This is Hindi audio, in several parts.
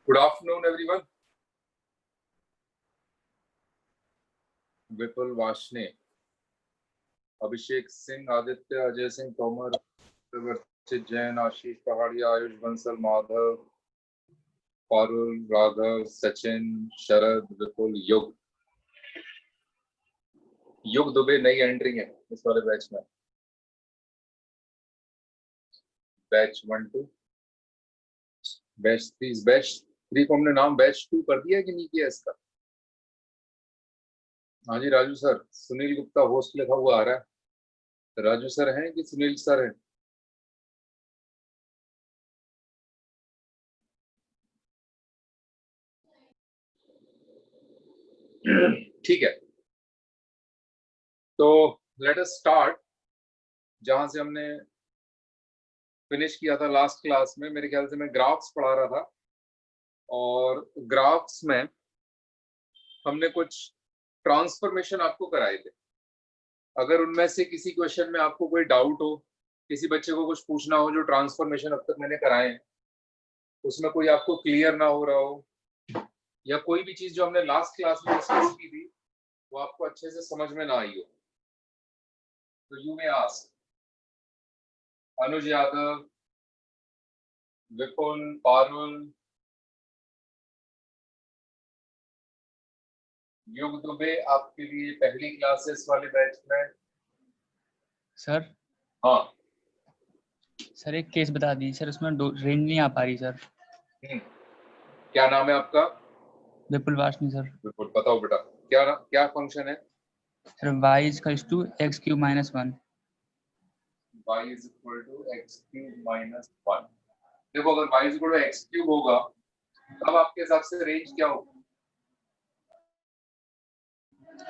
Good afternoon, everyone. विपुल वाशने, अभिषेक सिंह, आदित्य, अजय सिंह तोमर, वर्षित जैन, आशीष पहाड़िया, आयुष बंसल, माधव, पारुल, राघव, सचिन, शरद, विपुल, युग दुबे नई एंट्री है इस वाले बैच में। बैच 1-2, बैच 3, बैच 3 को हमने नाम बैच 2 कर दिया कि नहीं किया इसका? हाँ जी राजू सर, सुनील गुप्ता होस्ट लिखा हुआ आ रहा है। राजू सर हैं कि सुनील सर हैं? ठीक है, तो लेट अस स्टार्ट जहां से हमने फिनिश किया था लास्ट क्लास में। मेरे ख्याल से मैं ग्राफ्स पढ़ा रहा था और ग्राफ्स में हमने कुछ ट्रांसफॉर्मेशन आपको कराए थे। अगर उनमें से किसी क्वेश्चन में आपको कोई डाउट हो, किसी बच्चे को कुछ पूछना हो जो ट्रांसफॉर्मेशन अब तक मैंने कराए हैं उसमें कोई आपको क्लियर ना हो रहा हो, या कोई भी चीज जो हमने लास्ट क्लास में डिस्कस की थी वो आपको अच्छे से समझ में ना आई हो, तो यू मे आस्क। अनुज यादव, विपुल, पारुल, युग दुबे आपके लिए पहली क्लासेस वाले बैच में। सर हाँ सर, एक केस बता दीजिए सर, उसमें रेंज नहीं आ पा रही सर। क्या नाम है आपका? विपुल वाशनी सर। विपुल, बताओ बेटा क्या फंक्शन है? Sir y equals to x cube minus 1। y is equal to x cube minus 1। देखो, अगर y is equal to x cube होगा तब आपके हिसाब से रेंज क्या होगा?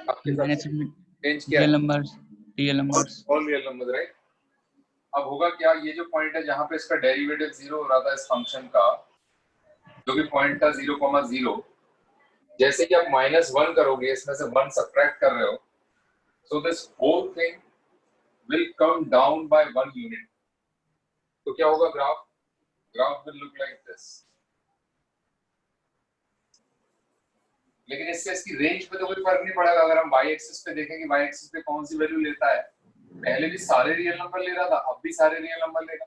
आपके हिसाब से रेंज क्या है? Real numbers, all real numbers, right. अब होगा क्या, ये जो पॉइंट है जहां पे इसका डेरिवेटिव 0 हो रहा था इस फंक्शन का, जो भी पॉइंट था 0,0, जैसे कि आप -1 करोगे, इसमें से 1 सब्ट्रैक्ट कर रहे हो, so this whole thing will come down by 1 unit. तो क्या होगा graph will look like this। लेकिन इससे इसकी रेंज पे तो कोई फर्क नहीं पड़ेगा। अगर हम y एक्सिस पे देखें कि y एक्सिस पे कौन सी वैल्यू लेता है, पहले भी सारे रियल नंबर ले रहा था, अब भी सारे रियल नंबर लेगा।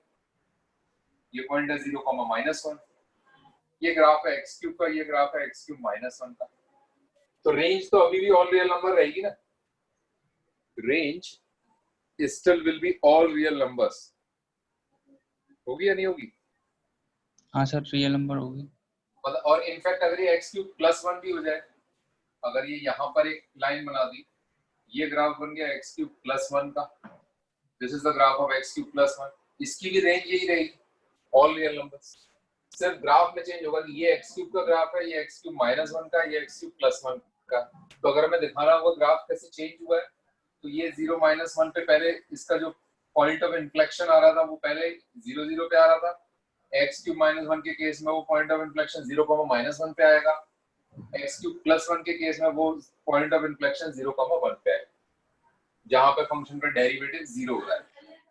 ये पॉइंट है 0,-1, ये ग्राफ है x क्यूब का, ये ग्राफ है x क्यूब -1 का। तो रेंज तो अभी भी ऑल रियल नंबर रहेगी ना। Range still will be all real numbers. होगी या नहीं होगी? हाँ सर, रियल नंबर होगी। और इनफैक्ट अगर ये x क्यूब +1 भी हो जाए, अगर ये यहाँ पर एक लाइन बना दी, ये ग्राफ बन गया x क्यूब +1 का, this is the graph of x cube +1, इसकी भी रेंज यही रहेगी, ऑल रियल नंबर्स। सिर्फ ग्राफ में चेंज होगा कि ये x क्यूब का ग्राफ है, ये x क्यूब -1 का, ये x क्यूब +1 का। तो अगर हमें दिखाना होगा ग्राफ कैसे चेंज हुआ है, तो ये 0-1 पे पहले इसका जो पॉइंट ऑफ इन्फ्लेक्शन आ रहा था वो पहले 0,0 पे आ रहा था। x क्यूब -1 के केस में वो पॉइंट ऑफ इन्फ्लेक्शन 0,-1 पे आएगा। x क्यूब +1 के केस में वो पॉइंट ऑफ इन्फ्लेक्शन 0,1 पे आएगा, जहां पे फंक्शन का डेरिवेटिव 0 हो रहा है।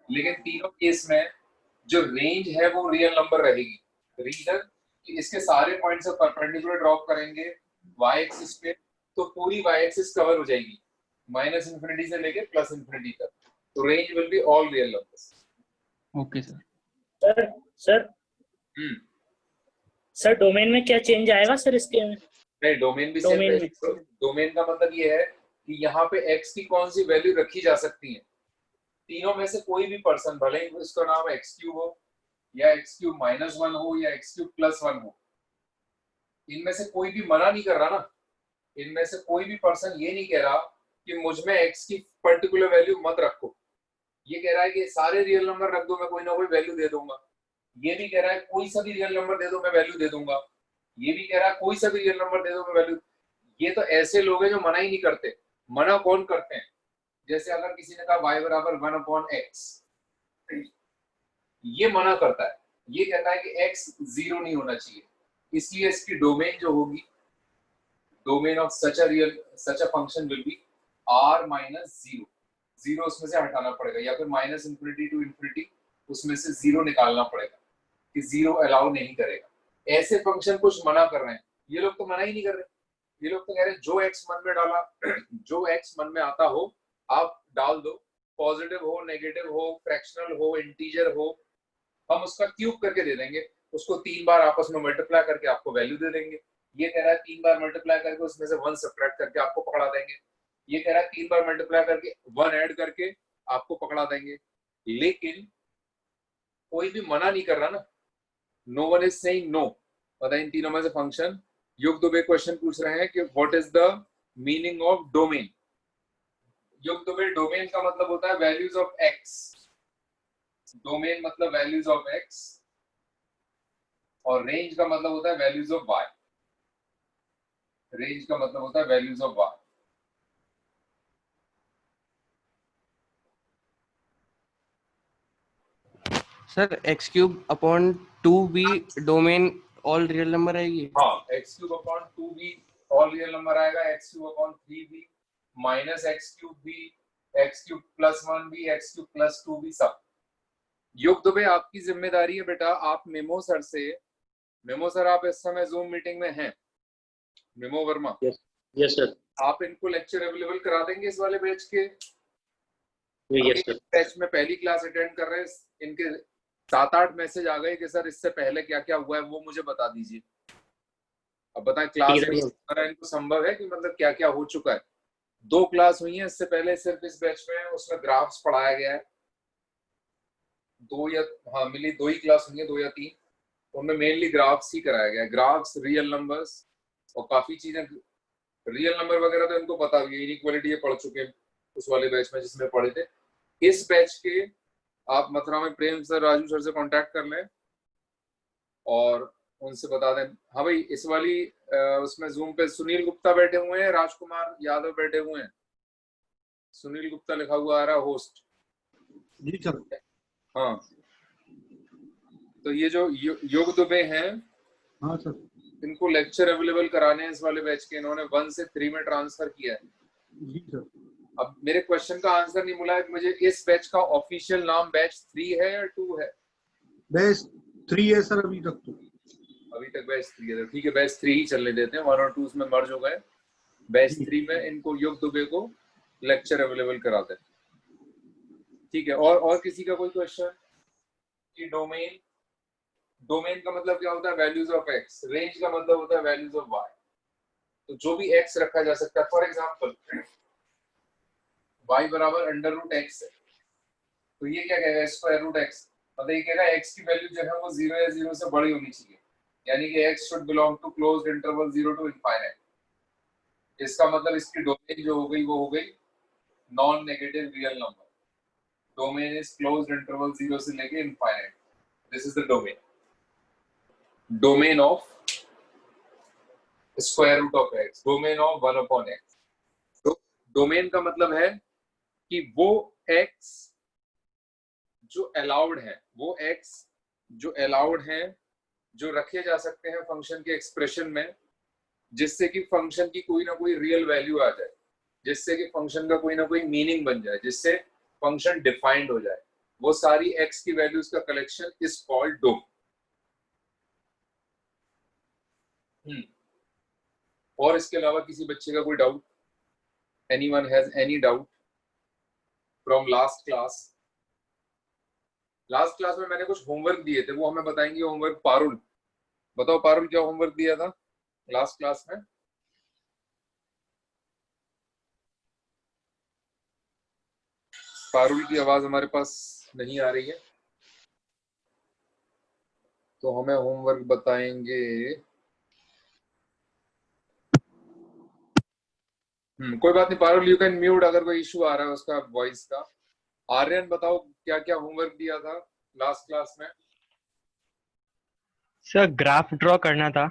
लेकिन तीनों केस में जो रेंज है वो रियल नंबर रहेगी। रीजन कि इसके सारे पॉइंट्स से परपेंडिकुलर ड्रॉप करेंगे y एक्सिस पे, तो पूरी y एक्सिस कवर हो जाएगी -∞ से लेके +∞ तक। तो range will be all real numbers. Okay sir. Sir domain में क्या चेंज आएगा सर इसके में? नहीं, डोमेन भी सेम है। डोमेन का मतलब ये है कि यहाँ पे x की कौन सी वैल्यू रखी जा सकती है। तीनों में से कोई भी पर्सन, भले ही इसका नाम x क्यूब हो या x क्यूब -1 हो या x क्यूब +1 हो, इनमें से कोई भी मना नहीं कर रहा ना। इनमें से कोई भी पर्सन ये नहीं कह रहा कि मुझ में x की पर्टिकुलर वैल्यू मत रखो। ये कह रहा है कि सारे रियल नंबर रख दो, मैं कोई ना कोई वैल्यू दे दूंगा। ये भी कह रहा है कोई सा भी रियल नंबर दे दो, मैं वैल्यू दे दूंगा। ये भी कह रहा है कोई सा भी रियल नंबर दे दो, मैं वैल्यू। ये तो ऐसे लोग हैं जो मना ही नहीं करते। मना कौन करते हैं? जैसे अगर किसी ने कहा y बराबर 1/x, ये मना करता है। ये कहता है कि x 0 नहीं होना चाहिए, इसलिए इसकी डोमेन जो होगी, domain of such a function will be r-0। 0 उसमें से हटाना पड़ेगा, या फिर -∞ to ∞ उसमें से 0 निकालना पड़ेगा कि 0 अलाउ नहीं करेगा। ऐसे फंक्शन कुछ मना कर रहे हैं, ये लोग तो मना ही नहीं कर रहे, ये लोग तो कह रहे हैं जो एक्स मन में डाला जो एक्स मन में आता हो आप डाल दो, पॉजिटिव हो, नेगेटिव हो, फ्रैक्शनल हो, इंटीजर हो, हम उसका क्यूब करके दे देंगे, उसको 3 बार आपस में मल्टीप्लाई करके आपको वैल्यू दे देंगे। ये कह रहा है 3 बार मल्टीप्लाई करके उसमें से 1 सब्ट्रैक्ट करके आपको पकड़ा देंगे, ये कह रहा है 3 बार मल्टीप्लाई करके 1 ऐड करके आपको पकड़ा देंगे। लेकिन कोई भी मना नहीं कर रहा ना, no one is saying no. पता इन तीनों में से फंक्शन युग दुबे क्वेश्चन पूछ रहे हैं कि what is the meaning of domain. युग दुबे डोमेन का मतलब होता है वैल्यूज ऑफ एक्स, डोमेन मतलब वैल्यूज ऑफ एक्स, और रेंज का मतलब होता है वैल्यूज ऑफ वाई, रेंज का मतलब होता है values of Y. Sir X cube upon 2b domain all real number आएगी। हाँ, X cube upon 2b all real number आएगा, X cube upon 3b minus X cube b, X cube plus 1b, X cube plus 2b सब। युग दुबे आपकी जिम्मेदारी है बेटा, आप मेमो सर से, मेमो सर आप इस समय जूम मीटिंग में हैं, मेमो वर्मा, यस सर, आप इनको लेक्चर अवेलेबल करा देंगे इस वाले बैच के। यस सर, बैच में पहली क्लास अटेंड कर रहे हैं, इनके 7-8 मैसेज आ गए कि सर इससे पहले क्या क्या हुआ है वो मुझे बता दीजिए। अब बताएं क्लास में इनको संभव है कि मतलब क्या क्या हो चुका है। 2 क्लास हुई है इससे पहले सिर्फ इस बैच में, उसमें ग्राफ्स पढ़ाया गया है, 2 या हाँ मिली 2 ही क्लास हुई है, 2 या 3, उनमें मेनली ग्राफ्स ही कराया गया है, ग्राफ्स, रियल नंबर्स और काफी चीजें। रियल नंबर वगैरह तो इनको पता भी है, इनइक्वालिटी ये पढ़ चुके हैं उस वाले बैच में जिसमें पढ़े थे। इस बैच के आप मथुरा में प्रेम सर, राजू सर से कांटेक्ट कर लें और उनसे बता दें। हाँ भाई, इस वाली उसमें जूम पे सुनील गुप्ता बैठे हुए हैं, राजकुमार यादव बैठे हुए हैं, सुनील गुप्ता लिखा हुआ आ रहा है होस्ट। जी सर। हाँ, तो ये जो योग दुबे हैं, हाँ सर। इनको लेक्चर अवेलेबल कराने हैं इस वाले बैच के, इन्होंने 1 से 3 में ट्रांसफर किया है। जी सर। अब मेरे क्वेश्चन का आंसर नहीं मिला है मुझे, इस बैच का ऑफिशियल नाम बैच 3 है या 2 है? बैच 3 है सर अभी तक तो। अभी तक बैच 3 है, ठीक है बैच 3 ही चलने देते हैं, 1 और 2 में मर्ज हो गए। बैच 3 में इनको योग दुबे को लेक्चर अवेलेबल कराते हैं, ठीक है। और किसी का कोई क्वेश्चन? कि डोमेन, डोमेन का मतलब क्या होता है? Values of x. रेंज का मतलब होता है वैल्यूज ऑफ वाई। तो जो भी एक्स रखा जा सकता है, फॉर एग्जांपल y बराबर अंडर रूट एक्स है, तो ये क्या कहेगा? Square root x. मतलब ये कहेगा x की वैल्यू जो है वो 0 या 0 से बड़ी होनी चाहिए, यानी कि x should belong to closed interval 0 to infinite. इसका मतलब इसकी डोमेन जो हो गई वो हो गई non negative real number. Domain is closed interval 0 से लेके infinite. This is the domain, domain of square root of x, domain of 1 upon x। तो डोमेन का मतलब है कि वो x जो अलाउड है, वो x जो अलाउड है, जो रखे जा सकते हैं फंक्शन के एक्सप्रेशन में, जिससे कि फंक्शन की कोई ना कोई रियल वैल्यू आ जाए, जिससे कि फंक्शन का कोई ना कोई मीनिंग बन जाए, जिससे फंक्शन डिफाइंड हो जाए, वो सारी x की वैल्यूज का कलेक्शन इज कॉल्ड डोम। और इसके अलावा किसी बच्चे का कोई doubt? Anyone has any doubt from last class? Last class में मैंने कुछ होमवर्क दिए थे, वो हमें बताएंगे होमवर्क। पारुल बताओ, पारुल क्या होमवर्क दिया था लास्ट क्लास में? पारुल की आवाज हमारे पास नहीं आ रही है, तो हमें होमवर्क बताएंगे। कोई बात नहीं पारुल, यू कैन म्यूट अगर कोई इशू आ रहा है उसका वॉइस का। आर्यन बताओ क्या क्या होमवर्क दिया था लास्ट क्लास में? सर ग्राफ ड्रॉ करना था।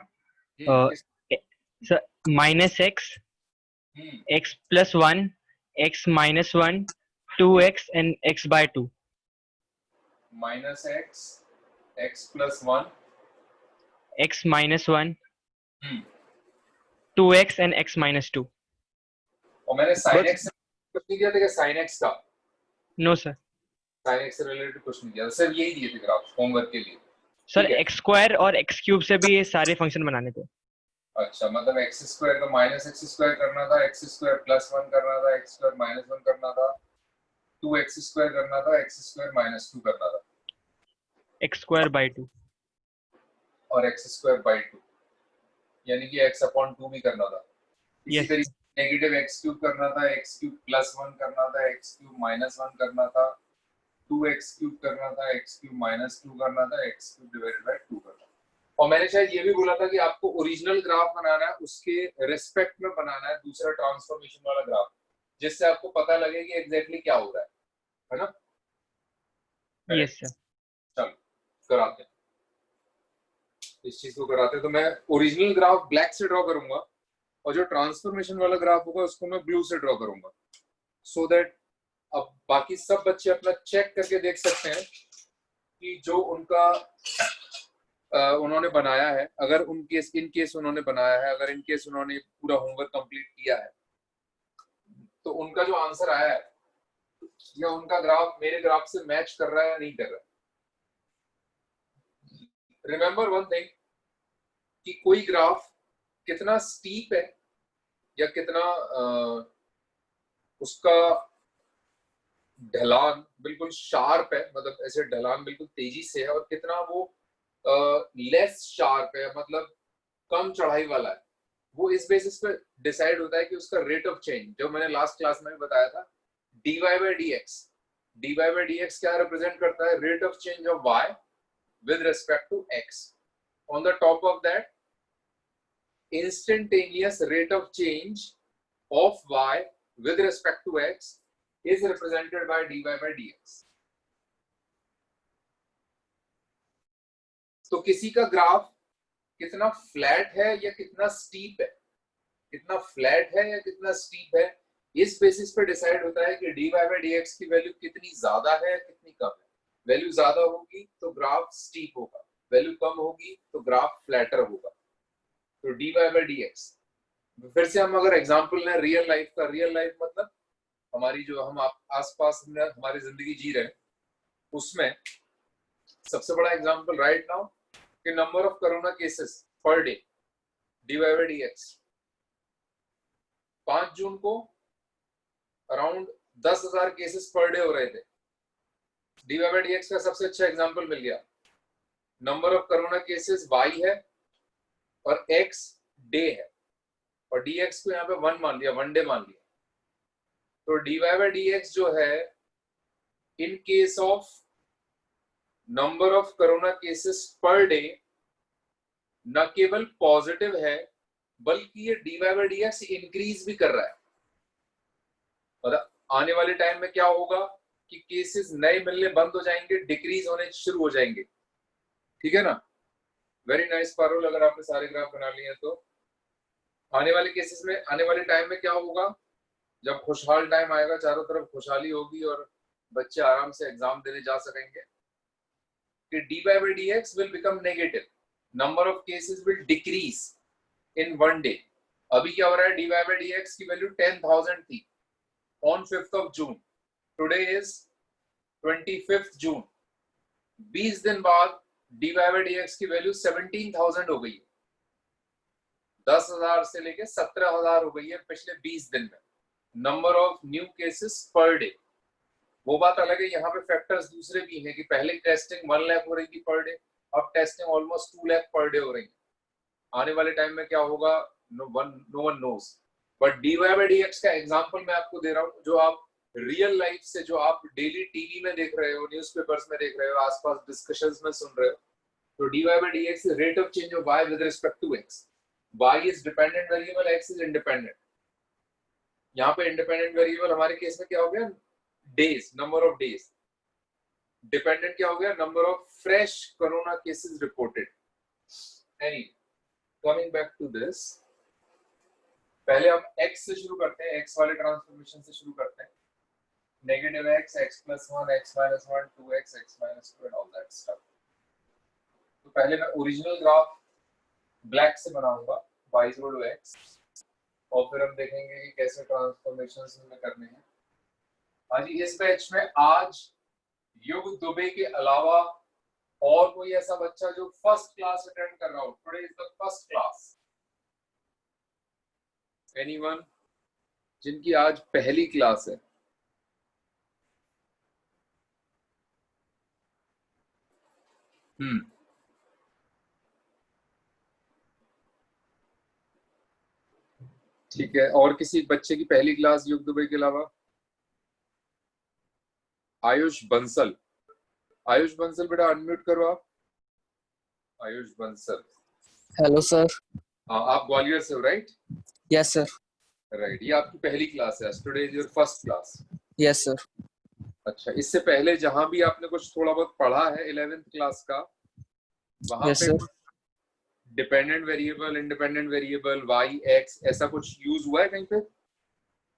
Sir -x, x+1, x-1, 2x and x/2। -x, x+1, x-1, 2x and x-2। और मैंने sin x से कुछ नहीं दिया था क्या? sin x का? No sir. sin x से रिलेटेड कुछ नहीं दिया, सिर्फ यही दिए थे ग्राफ होमवर्क के लिए। सर ठीक है। एक्स स्क्वायर और एक्स क्यूब से भी ये सारे फंक्शन बनाने थे। अच्छा, मतलब एक्स स्क्वायर का माइनस एक्स स्क्वायर करना था, एक्स स्क्वायर प्लस 1 करना था, एक्स स्क्वायर माइनस 1 करना था, 2x स्क्वायर करना था, एक्स स्क्वायर माइनस 2 करना था, एक्स स्क्वायर बाई 2। और एक्स स्क्वायर बाई 2, यानी कि x अपॉन 2 भी करना था। इसी Yes. तरीके से नेगेटिव एक्स क्यूब करना था, एक्स क्यूब प्लस 1 करना था, एक्स क्यूब माइनस 1 करना था, 2x क्यूब करना था, एक्स क्यूब माइनस 2 करना था, एक्स क्यूब डिवाइडेड बाय 2 करना था। और मैंने शायद ये भी बोला था कि आपको ओरिजिनल ग्राफ बनाना है, उसके रिस्पेक्ट में बनाना है दूसरा ट्रांसफॉर्मेशन वाला ग्राफ, जिससे आपको पता लगे कि एग्जैक्टली क्या हो रहा है ना? Yes sir. चलो कराते हैं, इस चीज को कराते हैं। तो मैं ओरिजिनल ग्राफ ब्लैक से ड्रॉ करूंगा और जो ट्रांसफॉर्मेशन वाला ग्राफ होगा उसको मैं ब्लू से ड्रॉ करूंगा, सो दैट अब बाकी सब बच्चे अपना चेक करके देख सकते हैं कि जो उनका उन्होंने बनाया है, अगर इन केस उन्होंने बनाया है, अगर इन केस उन्होंने पूरा होमवर्क कंप्लीट किया है, तो उनका जो आंसर आया है या उनका ग्राफ मेरे ग्राफ से मैच कर रहा है या नहीं कर रहा है। रिमेंबर वन थिंग कि कोई ग्राफ कितना स्टीप है या कितना उसका ढलान बिल्कुल शार्प है, मतलब ऐसे ढलान बिल्कुल तेजी से है, और कितना वो लेस शार्प है, मतलब कम चढ़ाई वाला है, वो इस बेसिस पे डिसाइड होता है कि उसका रेट ऑफ चेंज, जो मैंने लास्ट क्लास में भी बताया था, dy by dx। dy by dx क्या रिप्रेजेंट करता है? Rate of change of y with respect to x. On the top of that, instantaneous rate of change of y with respect to x is represented by dy by dx. तो किसी का ग्राफ कितना फ्लैट है या कितना स्टीप है, कितना फ्लैट है या कितना स्टीप है, इस बेसिस पे डिसाइड होता है कि dy by dx की वैल्यू कितनी ज्यादा है कितनी कम है। वैल्यू ज्यादा होगी तो ग्राफ स्टीप होगा, वैल्यू कम होगी तो ग्राफ फ्लैटर होगा। तो dy by dx, फिर से हम अगर एग्जांपल लें रियल लाइफ का, रियल लाइफ मतलब हमारी जो हम आसपास हमारी जिंदगी जी रहे हैं, उसमें सबसे बड़ा एग्जांपल राइट नाउ कि number of corona cases per day, dy by dx। 5 जून को अराउंड 10,000 केसेस पर डे हो रहे थे, dy by dx का सबसे अच्छा एग्जांपल मिल गया। Number of corona cases y है और x डे है, और dx को यहाँ पे 1 मान लिया, 1 डे मान लिया। तो dy by dx जो है इन case of number of corona cases per day न केवल पॉजिटिव है, बल्कि ये dy by dx इंक्रीज भी कर रहा है। मतलब आने वाले टाइम में क्या होगा कि केसेस नए मिलने बंद हो जाएंगे, डिक्रीज होने शुरू हो जाएंगे, ठीक है ना? वेरी नाइस पारुल, अगर आपने सारे ग्राफ बना लिए हैं तो आने वाले केसेस में, आने वाले टाइम में क्या होगा, जब खुशहाल टाइम आएगा, चारों तरफ खुशहाली होगी और बच्चे आराम से एग्जाम देने जा सकेंगे, कि dy by dx will become negative, number of cases will decrease in 1 day। अभी क्या हो रहा है, dy by dx की वैल्यू 10,000 थी on 5th of June, today is 25th June। 20 दिन बाद dy by dx की वैल्यू 17,000 हो गई है, 10,000 से लेके 17,000 हो गई है पिछले 20 दिन में, number of new cases per day. वो बात अलग है, यहाँ पे फैक्टर्स दूसरे भी हैं कि पहले टेस्टिंग 1 लाख हो रही थी पर डे, अब testing almost 2 lakh per day हो रही है। आने वाले टाइम में क्या होगा, no one knows. But dy by dx का एग्जांपल मैं आपको दे रहा हूँ, जो आप रियल लाइफ से, जो आप डेली टीवी में देख रहे हो, न्यूज़पेपर्स में देख रहे हो, आसपास डिस्कशंस में सुन रहे हो। तो dy by dx is rate of change of y with respect to x। y is dependent variable, x is independent। यहाँ पे इंडिपेंडेंट वेरिएबल हमारे केस में क्या हो गया, days, number of days. Dependent क्या हो गया, number of fresh corona cases reported. Any coming back to this, पहले हम x से शुरू करते हैं, x वाले ट्रांसफॉर्मेशन से शुरू करते हैं। Negative x, x plus 1, x minus 1, 2x, x minus 2 and all that stuff। तो पहले मैं ओरिजिनल ग्राफ ब्लैक से बनाऊंगा, y इक्वल टू x, और फिर हम देखेंगे कि कैसे ट्रांसफॉर्मेशंस में करने हैं। हाँ जी, इस बैच में आज युग दुबे के अलावा और कोई ऐसा बच्चा जो फर्स्ट क्लास अटेंड कर रहा हो, today is the first class, anyone जिनकी आज पहली क्लास है? ठीक है, और किसी बच्चे की पहली क्लास योग दुबे के अलावा? आयुष बंसल, आयुष बंसल बेटा अनम्यूट करो आप। Ayush Bansal, hello sir. हाँ आप ग्वालियर से हो राइट? Yes sir. राइट, ये आपकी पहली क्लास है, today is your first class. Yes sir. अच्छा, इससे पहले जहां भी आपने कुछ थोड़ा बहुत पढ़ा है 11th क्लास का, वहां यस पे sir. Dependent variable, independent variable, y x ऐसा कुछ यूज हुआ है कहीं पे?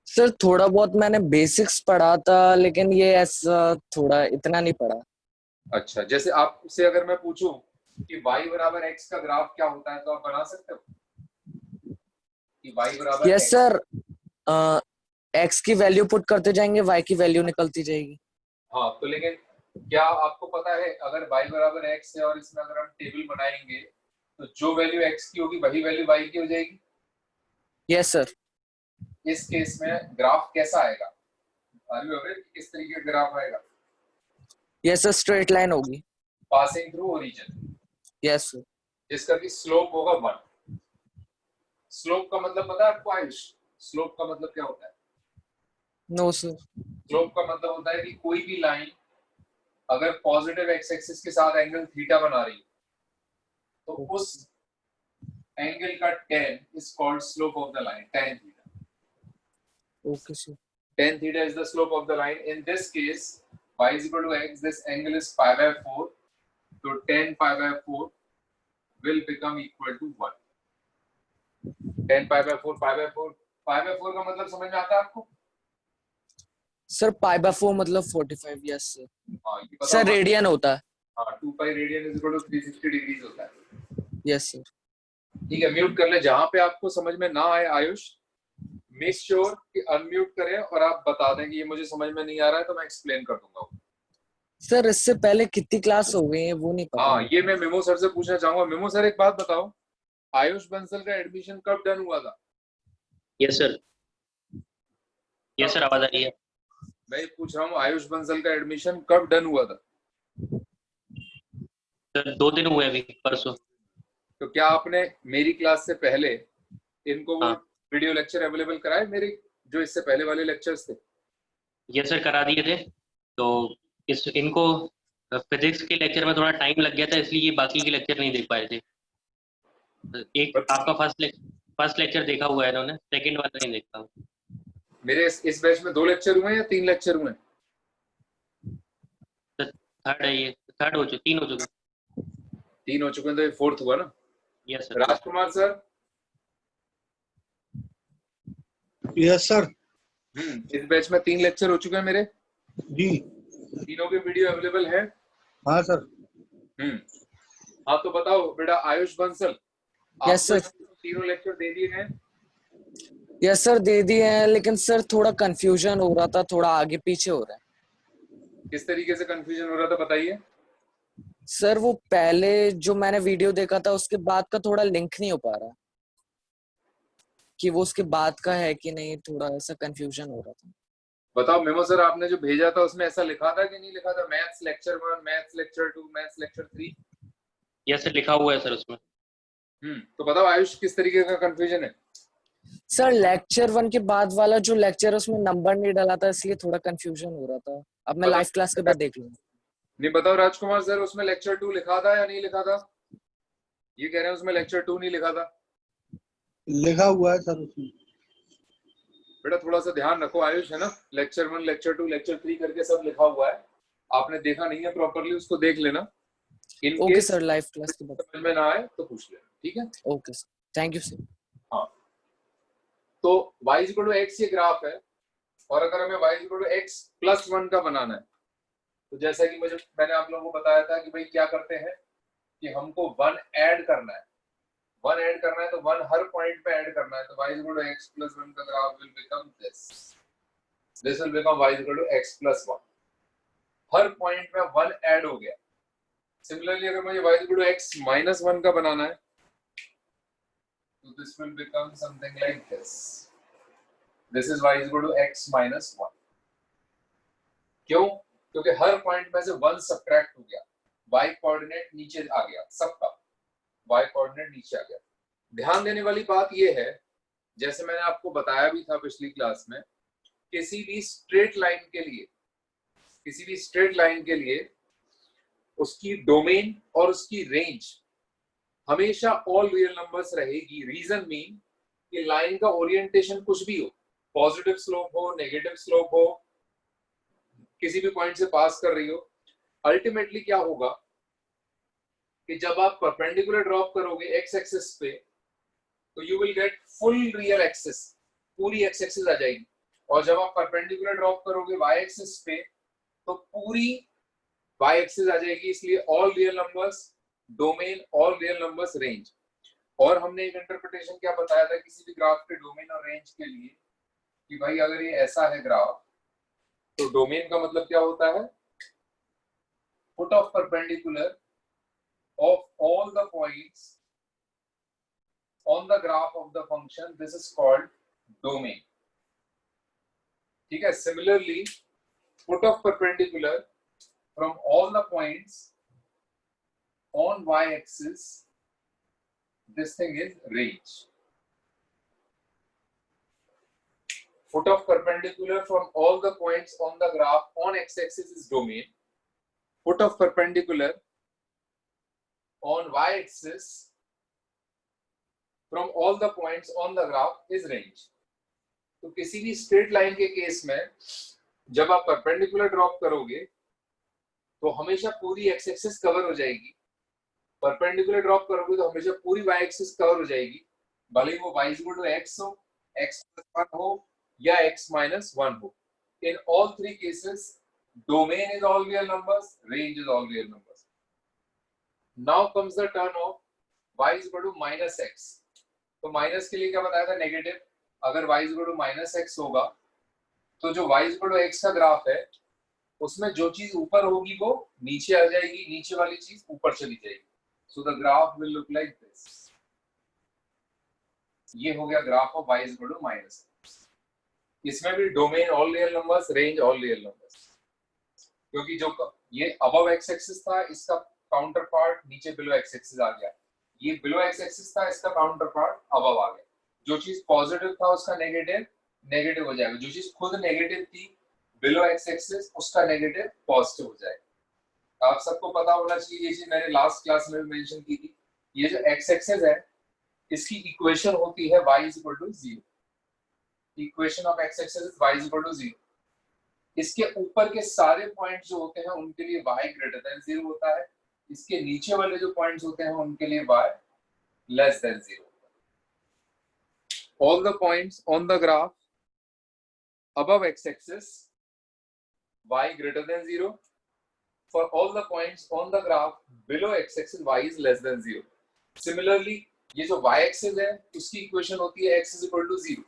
सर थोड़ा बहुत मैंने बेसिक्स पढ़ा था, लेकिन ये ऐसा थोड़ा इतना नहीं पढ़ा। अच्छा, जैसे आपसे अगर मैं पूछूं कि y बराबर x का ग्राफ क्या होता है, तो आप बना सकते हो कि y बराबर यस x? सर। एक्स की वैल्यू पुट करते जाएंगे, वाई की वैल्यू निकलती जाएगी। हाँ, तो लेकिन क्या आपको पता है अगर y बराबर x है और इसमें अगर हम टेबल बनाएंगे तो जो वैल्यू x की होगी वही वैल्यू y की हो जाएगी? Yes sir. इस केस में ग्राफ कैसा आएगा? आर यू अवेयर कि किस तरीके का ग्राफ आएगा? यस सर, स्ट्रेट लाइन होगी। Passing through origin, yes sir. जिसका कि स्लोप होगा 1। स्लोप का मतलब पता है आपको आयुष? स्लोप का मतलब क्या होता है? No sir. स्लोप का मतलब होता है कि कोई भी लाइन अगर पॉजिटिव एक्स एक्सिस के साथ एंगल थीटा बना रही है तो उस एंगल का tan is called slope of the line, tan theta. Okay sir. tan theta is the slope of the line. In this case, y is equal to x. This angle is pi by 4. So tan pi by 4 will become equal to 1. Tan pi by 4, pi by 4, pi by 4 का मतलब समझ में आता है आपको? सर पाई बाय 4 मतलब 45। Yes sir. हाँ, ये पता सर होगा। रेडियन होता है। हाँ, 2 pi radian is equal to 360 degrees होता है। Yes sir. ठीक है, म्यूट कर ले जहां पे आपको समझ में ना आए आयुष, मेक श्योर कि अनम्यूट करें और आप बता दें कि ये मुझे समझ में नहीं आ रहा है तो मैं एक्सप्लेन कर दूंगा। सर इससे पहले कितनी क्लास हो गई है वो नहीं पता। हाँ, ये मैं मेमो सर से पूछना चाहूंगा। मेमो सर एक बात बताओ, आयुष बंसल का एडमिशन कब डन हुआ था? Yes sir. यस सर, आवाज आ रही है? मैं पूछ रहा हूँ आयुष बंसल का एडमिशन कब डन हुआ था? सर 2 दिन हुए अभी, परसों। तो क्या आपने मेरी क्लास से पहले इनको वो हाँ। वीडियो लेक्चर अवेलेबल कराए, मेरे जो इससे पहले वाले लेक्चर्स थे? यस सर, करा दिए थे। तो इनको फिजिक्स के लेक्चर में थोड़ा टाइम लग गया था, इसलिए ये बाकी के लेक्चर नहीं देख पाए थे। एक आपका फर्स्ट लेक्चर देखा हुआ है इन्होंने, सेकंड वाला नहीं देखा। मेरे इस बैच में 2 लेक्चर हुए या 3 लेक्चर हुए? थर्ड है ये, 3 हो चुके 3 हो चुके हैं, तो ये 4th हुआ ना? Yes sir. Rajkumar sir? Yes sir. इस बैच में 3 लेक्चर हो चुके हैं मेरे। जी। तीनों के वीडियो अवेलेबल है? हाँ सर। हाँ, तो बताओ बेटा आयुष बंसल, यस सर। तीनों लेक्चर दे दिए हैं? यस सर दे दिए हैं, लेकिन सर थोड़ा कंफ्यूजन हो रहा था, थोड़ा आगे पीछे हो रहा है। किस तरीके से कंफ्यूजन हो रहा था बताइए? सर वो पहले जो मैंने वीडियो देखा था उसके बाद का थोड़ा लिंक नहीं हो पा रहा कि वो उसके बाद का है कि नहीं, थोड़ा ऐसा कंफ्यूजन हो रहा था। बताओ मेमो सर, आपने जो भेजा था उसमें ऐसा लिखा था कि नहीं लिखा था? Maths lecture 1, maths lecture 2, maths lecture 3? Yes sir, लिखा हुआ है सर उसमें। तो बताओ आयुष, किस तरीके का कंफ्यूजन है? सर लेक्चर 1 के बाद वाला जो लेक्चर है उसमें नंबर नहीं डाला था, इसलिए थोड़ा कंफ्यूजन हो रहा था। अब मैं लाइव क्लास के बाद देख लूंगा। नहीं, बताओ राजकुमार सर, उसमें लेक्चर 2 लिखा था या नहीं लिखा था? ये कह रहे हैं उसमें लेक्चर 2 नहीं लिखा था। लिखा हुआ है सर उसमें। बेटा थोड़ा सा ध्यान रखो आयुष, है ना? लेक्चर 1, लेक्चर 2, लेक्चर 3 करके सब लिखा हुआ है। आपने देखा नहीं है प्रॉपर्ली, उसको देख लेना। ओके सर, लाइव क्लास के बाद समझ में ना आए तो पूछ लेना, ठीक है? Okay sir, thank you sir. हाँ, तो y = x ये ग्राफ है, और अगर हमें y = x + 1 का बनाना है तो जैसा कि मैंने आप लोगों को बताया था कि भाई क्या करते हैं कि हमको 1 ऐड करना है। 1 ऐड करना है तो 1 हर पॉइंट पे ऐड करना है, तो y = x + 1 का graph will become this will become y = x + 1। हर पॉइंट में 1 ऐड हो गया सिमिलरली अगर मुझे y equal to x minus 1 का बनाना है तो this will become something like this is y equal to x minus 1। क्यों? क्योंकि हर पॉइंट में से 1 सब्ट्रैक्ट हो गया, y कोऑर्डिनेट नीचे आ गया, सबका y कोऑर्डिनेट नीचे आ गया। ध्यान देने वाली बात यह है, जैसे मैंने आपको बताया भी था पिछली क्लास में, किसी भी स्ट्रेट लाइन के लिए उसकी डोमेन और उसकी रेंज हमेशा ऑल रियल नंबर्स रहेगी। रीजन मीन कि लाइन का ओरिएंटेशन कुछ भी हो, पॉजिटिव स्लोप हो, नेगेटिव स्लोप हो, किसी भी पॉइंट से पास कर रही हो, अल्टीमेटली क्या होगा कि जब आप परपेंडिकुलर ड्रॉप करोगे एक्स एक्सिस पे तो you will get full real axis, पूरी एक्स एक्सिस आ जाएगी। और जब आप परपेंडिकुलर ड्रॉप करोगे वाई एक्सिस पे तो पूरी वाई एक्सिस आ जाएगी। इसलिए all real numbers domain, all real numbers range. और हमने एक इंटरप्रिटेशन क्या बताया था किसी भी ग्राफ के डोमेन और रेंज के लिए कि भाई अगर ये ऐसा है ग्राफ तो डोमेन का मतलब क्या होता है, foot of perpendicular of all the points on the graph of the function, this is called domain। ठीक है। Similarly, foot of perpendicular from all the points on y-axis, this thing is range। Foot of perpendicular from all the points on the graph on x-axis is domain। Foot of perpendicular on y-axis from all the points on the graph is range। तो किसी भी स्ट्रेट लाइन के केस में जब आप परपेंडिकुलर ड्रॉप करोगे तो हमेशा पूरी एक्स एक्सिस कवर हो जाएगी, परपेंडिकुलर ड्रॉप करोगे तो हमेशा पूरी वाई एक्सिस कवर हो जाएगी, भले ही वो y इक्वल टू x हो, x प्लस 1 हो या x माइनस 1 हो। In all three cases domain is all real numbers, range is all real numbers. Now comes the turn of y is equal to minus x। तो माइनस के लिए क्या बताया था, नेगेटिव। अगर y is equal to minus x होगा तो जो y is equal to x का ग्राफ है उसमें जो चीज ऊपर होगी वो नीचे आ जाएगी, नीचे वाली चीज ऊपर चली जाएगी। So the graph will look like this. ये हो गया graph of y is equal to minus x। इसमें भी domain all real numbers, range all real numbers. क्योंकि जो ये अबव एक्स एक्सिस था इसका काउंटर पार्ट नीचे बिलो एक्स एक्सिस आ गया, ये बिलो एक्स एक्सिस था इसका काउंटर पार्ट अबव आ गया। जो चीज पॉजिटिव था उसका नेगेटिव नेगेटिव हो जाएगा, जो चीज खुद नेगेटिव थी बिलो एक्स एक्सिस उसका नेगेटिव पॉजिटिव हो जाएगा। आप सबको पता होना चाहिए, ये चीज मैंने लास्ट क्लास में भी मेंशन की थी, ये जो एक्स एक्सिस है इसकी इक्वेशन होती है y is equal to 0। Equation of x axis is y is equal to 0। इसके ऊपर के सारे पॉइंट जो होते हैं उनके लिए y ग्रेटर देन 0 होता है, इसके नीचे वाले जो पॉइंट्स होते हैं उनके लिए y लेस देन 0 होता है। All the points on the graph above x-axis y greater than 0, for all the points on the graph below x-axis y is less than 0। Similarly, ये जो y-axis है उसकी इक्वेशन होती है x is equal to 0।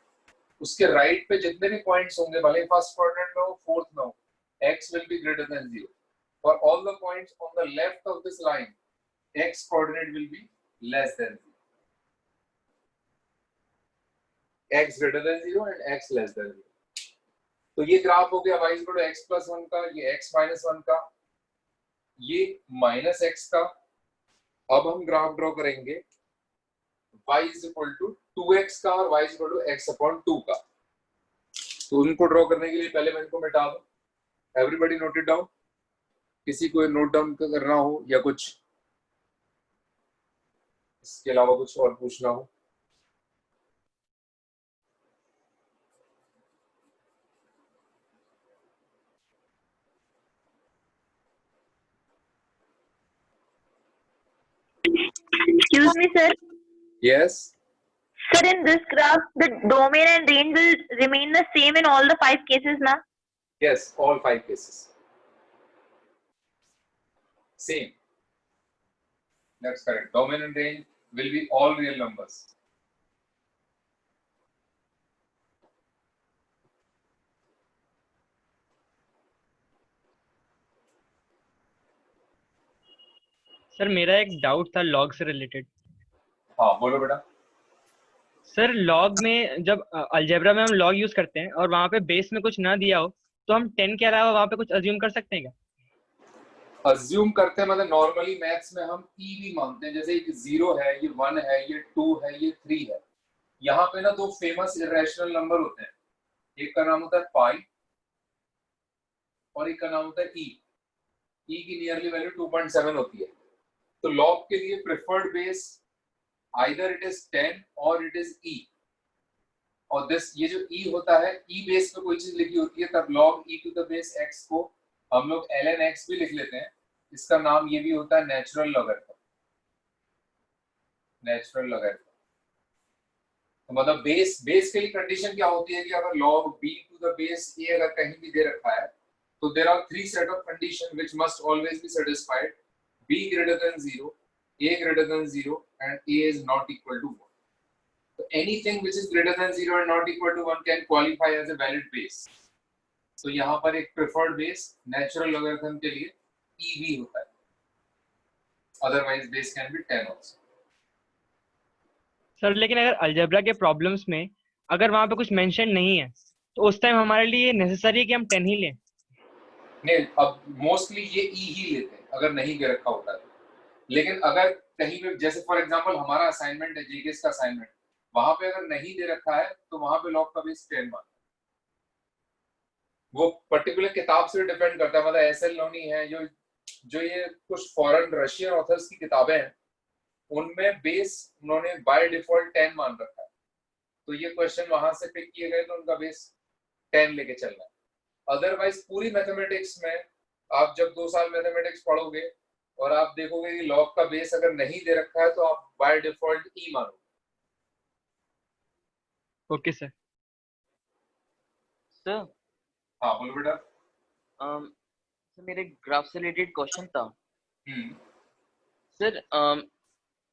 उसके राइट पे जितने भी पॉइंट्स होंगे, भले फर्स्ट क्वाड्रेंट में हो, फोर्थ में हो, x will be greater than 0। For all the points on the left of this line, x coordinate will be less than 0। x greater than 0 and x less than 0। तो ये ग्राफ हो गया y equal to x plus 1 का, ये x माइनस 1 का, ये माइनस x का। अब हम ग्राफ ड्रॉ करेंगे y is equal to 2x का और y is equal to x upon 2 का। तो उनको ड्रॉ करने के लिए पहले मैं इनको मिटा दूं। Everybody note it down. किसी को नोट डाउन करना हो या कुछ इसके अलावा कुछ और पूछना हो। Excuse me, sir. Yes, Sir, in this graph, the domain and range will remain the same in all the 5 cases, na? yes, all 5 cases same। That's correct। Domain and range will be all real numbers। Sir मेरा एक डाउट था लॉग से रिलेटेड। हाँ बोलो बेटा। सर लॉग में जब अलजेब्रा में हम लॉग यूज करते हैं और वहाँ पे बेस में कुछ ना दिया हो तो हम 10 के अलावा वहाँ पे कुछ अज्यूम कर सकते हैं क्या? अज्यूम करते हैं मतलब नॉर्मली मैथ्स में हम ई भी मानते हैं, जैसे ये 0 है, ये 1 है, ये 2 है, ये 3 है। यहाँ पे ना दो फेमस इरेशनल नंबर होते हैं, एक का नाम होता है पाई और एक का नाम होता है ई। ई की नियरली वैल्यू 2.7 होती है। तो लॉग के लिए preferred base either it is 10 और इट इज ई। और दिस ये जो ई होता है, ई बेस में कोई चीज लिखी होती है तब log e to the base x को हम लोग ln x भी लिख लेते हैं। इसका नाम ये भी होता है नेचुरल लॉगरिथम। नेचुरल लॉगरिथम तो मतलब बेस के लिए कंडीशन क्या होती है कि अगर log b to the base a अगर कहीं भी दे रखा है तो there are 3 set of condition which must always be satisfied, b greater than 0, a greater than 0 and a is not equal to 1. So anything which is greater than 0 and not equal to 1 can qualify as a valid base. So यहाँ पर एक preferred base natural logarithm के लिए e भी होता है, otherwise base can be 10 also. Sir लेकिन अगर अलजेब्रा के प्रॉब्लम्स में अगर वहाँ पे कुछ मेंशन नहीं है तो उस टाइम हमारे लिए नेसेसरी है कि हम 10 ही लें? नहीं, अब मोस्टली ये e ही लेते हैं अगर नहीं दे रखा होता है। लेकिन अगर कहीं पे जैसे फॉर एग्जांपल हमारा असाइनमेंट है, जीकेएस का असाइनमेंट, वहां पे अगर नहीं दे रखा है तो वहां पे लॉग का बेस 10 मान। वो पर्टिकुलर किताब से डिपेंड करता है, मतलब एसएल लोनी है, जो ये कुछ फॉरेन रशियन ऑथर्स की किताबें हैं उनमें बेस उन्होंने बाय डिफॉल्ट 10 मान रखा है। तो ये क्वेश्चन वहां से पिक किए गए तो उनका बेस 10 लेके चलना है। अदरवाइज पूरी मैथमेटिक्स में आप जब 2 साल मैथमेटिक्स पढ़ोगे और आप देखोगे कि लॉग का बेस अगर नहीं दे रखा है तो आप बाय डिफॉल्ट ई मानोगे। Okay sir. सर हाँ बोलो बेटा। सर मेरे ग्राफ से रिलेटेड क्वेश्चन था हम्म सर।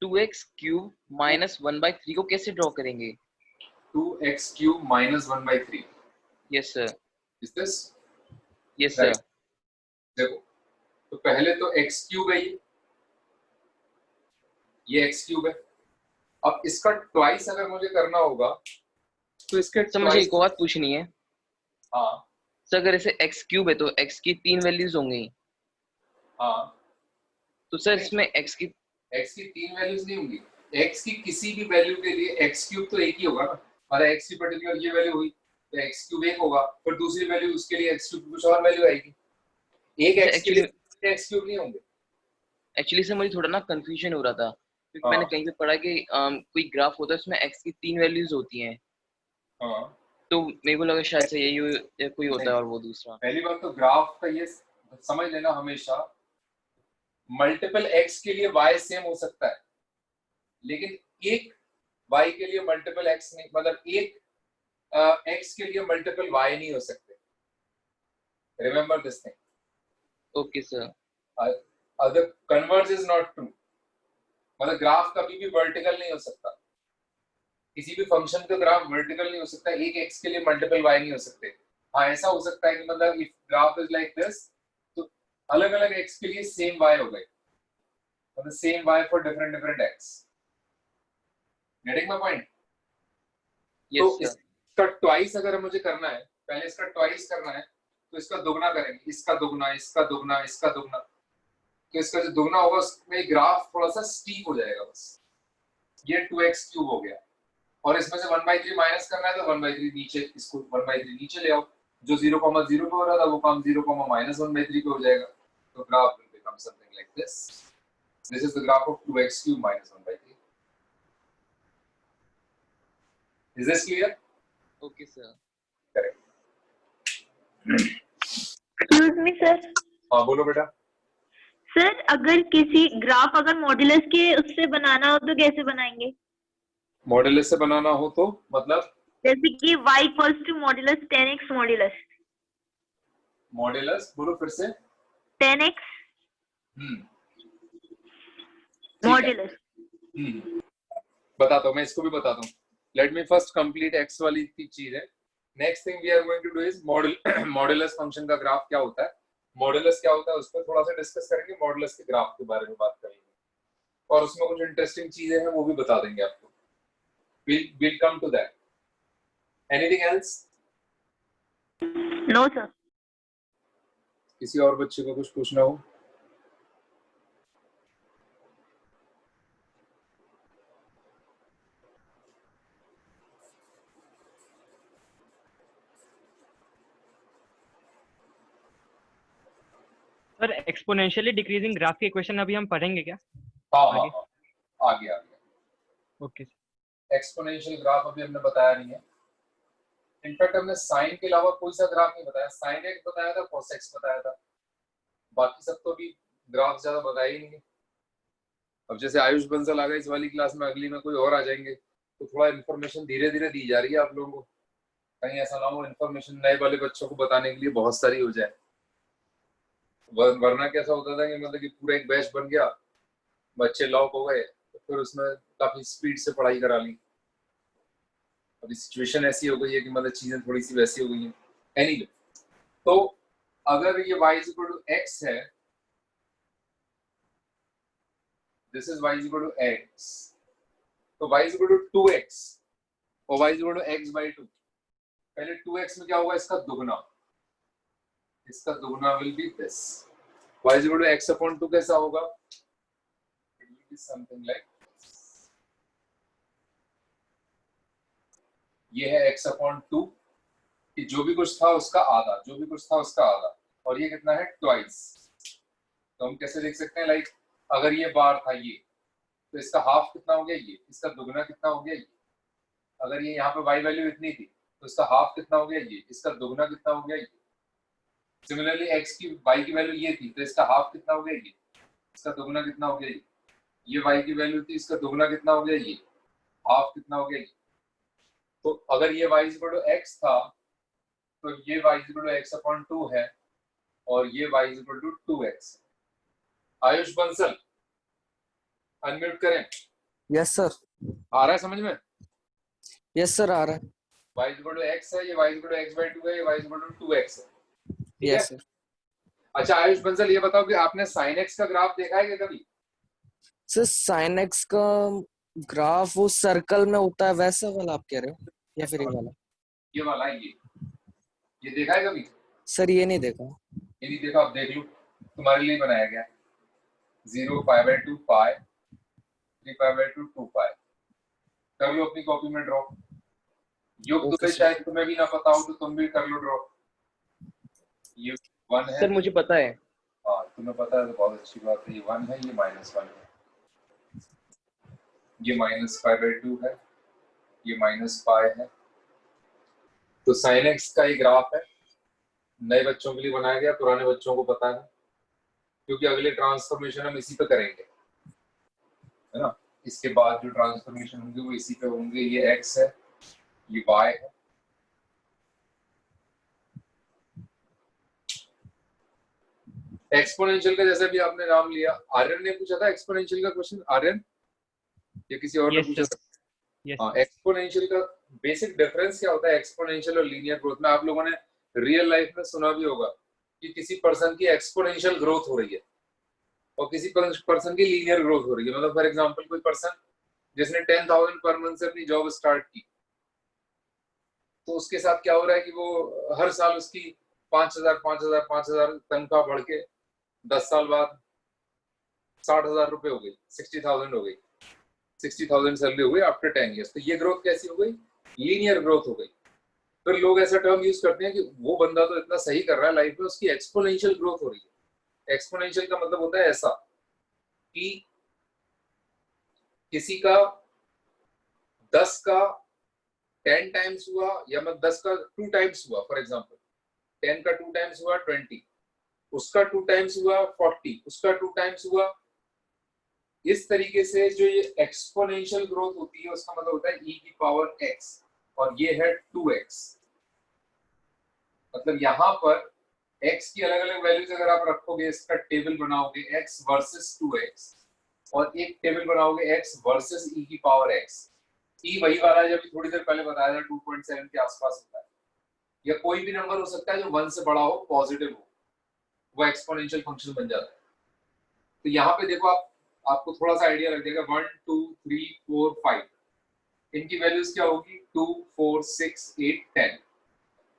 2x क्यूब माइनस 1/3 को कैसे ड्रॉ करेंगे? 2x cube minus 1/3। Yes sir. Is this? Yes sir. देखो तो पहले तो x क्यूब है, ये x क्यूब है। अब इसका ट्वाइस अगर मुझे करना होगा तो इसके सर मुझे एक बात पूछनी है। हाँ सर अगर इसे x क्यूब है तो x की 3 वैल्यूज होंगी। हाँ तो सर इसमें x की 3 वैल्यूज नहीं होंगी। x की किसी भी वैल्यू के लिए x क्यूब तो एक ही होगा ना। मतलब x की पर्टिकुलर ये वैल्यू हुई तो x क्यूब एक होगा, फिर दूसरी वैल्यू उसके लिए x क्यूब कुछ और वैल्यू आएगी। एक x के लिए x क्यूब नहीं होंगे। एक्चुअली सर मुझे थोड़ा ना कंफ्यूजन हो रहा था क्योंकि हाँ। मैंने कहीं पे पढ़ा कि कोई ग्राफ होता है उसमें x की 3 वैल्यूज होती हैं। हाँ तो मेरे को लगा शायद से यही कोई होता है और वो दूसरा। पहली बात तो ग्राफ का ये समझ लेना हमेशा, मल्टीपल x के लिए y सेम हो सकता है लेकिन एक y के लिए मल्टीपल x नहीं, मतलब एक x के लिए मल्टीपल y नहीं हो सकते। Remember this thing. Okay sir. Other converge is not true, मतलब ग्राफ कभी भी वर्टिकल नहीं हो सकता। किसी भी फंक्शन का ग्राफ वर्टिकल नहीं हो सकता, एक x के लिए मल्टीपल y नहीं हो सकते। हाँ ऐसा हो सकता है कि मतलब if graph is like this तो अलग अलग x के लिए सेम y हो गए, मतलब same y for different different x। Getting my point? तो इसका ट्वाइस अगर मुझे करना है, पहले इसका ट्वाइस करना है तो इसका दुगना करेंगे, इसका दुगना, इसका दुगना, इसका दुगना। तो इसका जो दुगना होगा उसमें ग्राफ थोड़ा सा स्टीप हो जाएगा बस। ये 2x क्यूब हो गया और इसमें से 1/3 माइनस करना है तो 1/3 नीचे, इसको 1/3 नीचे ले आओ। जो 0,0 पे हो रहा था वो काम 0,-1/3 पे हो जाएगा। तो graph will become something like this. This is the graph of 2x cube minus 1/3. Is this clear? Okay sir. Correct. Excuse me sir. हाँ बोलो बेटा। सर अगर किसी ग्राफ अगर मॉड्यूलस के उससे बनाना हो तो कैसे बनाएंगे? मॉड्यूलस से बनाना हो तो मतलब जैसे कि y equals to modulus 10x modulus. Modulus बोलो फिर से। 10x modulus. बताता हूँ, मैं इसको भी बताता हूँ। Let me first complete x वाली चीज है। Next thing we are going to do is modulus function का ग्राफ क्या होता है, मॉड्यूलस क्या होता है उस पर थोड़ा सा डिस्कस करेंगे, मॉड्यूलस के ग्राफ के बारे में बात करेंगे। और उसमें कुछ इंटरेस्टिंग चीजें हैं वो भी बता देंगे आपको। we'll come to that. Anything else? No, sir. किसी और बच्चे को कुछ पूछना हो? सर एक्सपोनेंशियली डिक्रीजिंग ग्राफ के इक्वेशन अभी हम पढ़ेंगे क्या? हाँ आगे? आगे ओके। एक्सपोनेंशियल ग्राफ अभी हमने बताया नहीं है। इनफैक्ट हमने साइन के अलावा कोई सा ग्राफ नहीं बताया। साइन एक्स बताया था, cos x बताया था, बाकी सब तो भी ग्राफ ज्यादा बताया ही नहीं है। अब जैसे आयुष बंसल आ गए इस वाली क्लास में, अगली में कोई और आ जाएंगे, तो थोड़ा इन्फॉर्मेशन धीरे धीरे दी जा रही है आप लोगों को, कहीं ऐसा ना हो इन्फॉर्मेशन नए वाले बच्चों को बताने के लिए बहुत सारी हो जाए। वरना कैसा होता था कि मतलब कि पूरा एक बैच बन गया, बच्चे लॉक हो गए, तो फिर उसमें काफी स्पीड से पढ़ाई करा ली। अभी सिचुएशन ऐसी हो गई है कि मतलब चीजें थोड़ी सी वैसी हो गई हैं। एनीवे, तो अगर ये y इक्वल टू x है, this is y equal to x, तो y इक्वल टू 2x और y equal to x by 2। पहले 2x में क्या होगा, इसका दुगना, इसका दुगना will be this. y equal to x upon 2 कैसा होगा, it will be something like, ये है x अपॉन 2, कि जो भी कुछ था उसका आधा, जो भी कुछ था उसका आधा, और ये कितना है ट्वाइस। तो हम कैसे लिख सकते हैं, लाइक अगर ये बार था ये, तो इसका हाफ कितना हो गया ये, इसका दुगना कितना हो गया ये। अगर ये यहाँ पे y वैल्यू इतनी थी तो इसका हाफ कितना हो गया ये, इसका दुगना कितना हो गया ये। सिमिलरली x की y की वैल्यू ये थी तो इसका हाफ कितना हो गया ये, इसका दुगना कितना हो गया ये y की वैल्यू थी, इसका दुगना कितना हो गया ये, हाफ कितना हो गया ये। तो अगर ये y इक्वल टू x था तो ये y equal to x upon 2 है और ये y equal to 2x। Ayush Bansal unmute करें। Yes sir. आ रहा है समझ में? यस सर आ रहा है। y इक्वल टू x है, ये y equal to x by 2 है, ये y इक्वल टू 2x है। ठीक है? Yes sir. अच्छा आयुष बंसल ये बताओ कि आपने sin x का ग्राफ देखा है क्या कभी? सर साइन एक्स का ग्राफ वो सर्कल में होता है वैसा वाला आप कह रहे हो, या फिर ये वाला? ये वाला, ये देखा है कभी? सर ये नहीं देखा। ये नहीं देखा, अब देख लो, तुम्हारे लिए बनाया गया। 0 pi by 2 pi, 3 pi by 2 2 पाई। कर लो अपनी कॉपी में ड्रॉ। योग तो शायद तुम्हें भी ना पता हो तो तुम भी कर लो ड्रॉ। ये 1 है सर, मुझे पता है। हाँ तुम्हें पता है तो बहुत अच्छी बात है। ये 1 है, ये -1 है, ये माइनस पाई बाई 2 है, ये माइनस पाई है। तो साइन एक्स का ये ग्राफ है, नए बच्चों के लिए बनाया गया, पुराने बच्चों को पता है क्योंकि अगले ट्रांसफॉर्मेशन हम इसी पे करेंगे, है ना। इसके बाद जो ट्रांसफॉर्मेशन होंगे वो इसी पे होंगे। ये x है, ये y है। एक्सपोनेंशियल का जैसे भी आपने नाम लिया, आर्यन ने पूछा था एक्सपोनेंशियल का क्वेश्चन। आर्यन या किसी और ने पूछा था? हाँ, एक्सपोनेंशियल का बेसिक डिफरेंस क्या होता है एक्सपोनेंशियल और लीनियर ग्रोथ में? आप लोगों ने रियल लाइफ में सुना भी होगा कि किसी पर्सन की एक्सपोनेंशियल ग्रोथ हो रही है और किसी पर्सन की लीनियर ग्रोथ हो रही है। मतलब फॉर एग्जांपल कोई पर्सन जिसने 10,000 पर मंथ से अपनी जॉब स्टार्ट की, तो उसके साथ क्या हो रहा है कि वो हर साल उसकी 5,000 तनख्वाह बढ़ के 10 साल बाद 60,000 रुपए हो गई, 60,000 हो गई, 60,000 सैलरी हो गई आफ्टर 10 ईयर्स। तो ये ग्रोथ कैसी हो गई? लीनियर ग्रोथ हो गई। फिर लोग ऐसा टर्म यूज करते हैं कि वो बंदा तो इतना सही कर रहा है लाइफ में, उसकी एक्सपोनेंशियल ग्रोथ हो रही है। एक्सपोनेंशियल का मतलब होता है ऐसा कि किसी का 10 का 10 टाइम्स हुआ, या मतलब 10 का 2 टाइम्स हुआ। फॉर एग्जांपल 10 का 2 टाइम्स हुआ 20, उसका 2 टाइम्स हुआ 40, उसका 2 टाइम्स हुआ। इस तरीके से जो ये एक्सपोनेंशियल ग्रोथ होती है उसका मतलब होता है e की पावर x, और ये है 2x। मतलब यहाँ पर x की अलग अलग वैल्यूज अगर आप रखोगे, इसका टेबल बनाओगे x वर्सेस 2x, और एक टेबल बनाओगे x वर्सेस e की पावर x। e वही वाला है जब थोड़ी देर पहले बताया था 2.7 के आसपास होता है, या कोई भी नंबर हो सकता है जो 1 से बड़ा हो, पॉजिटिव हो, वो एक्सपोनेंशियल फंक्शन बन जाता है। तो यहाँ पे देखो आपको थोड़ा सा आइडिया लग जाएगा 1 2 3 4 5 इनकी वैल्यूज क्या होगी 2 4 6 8 10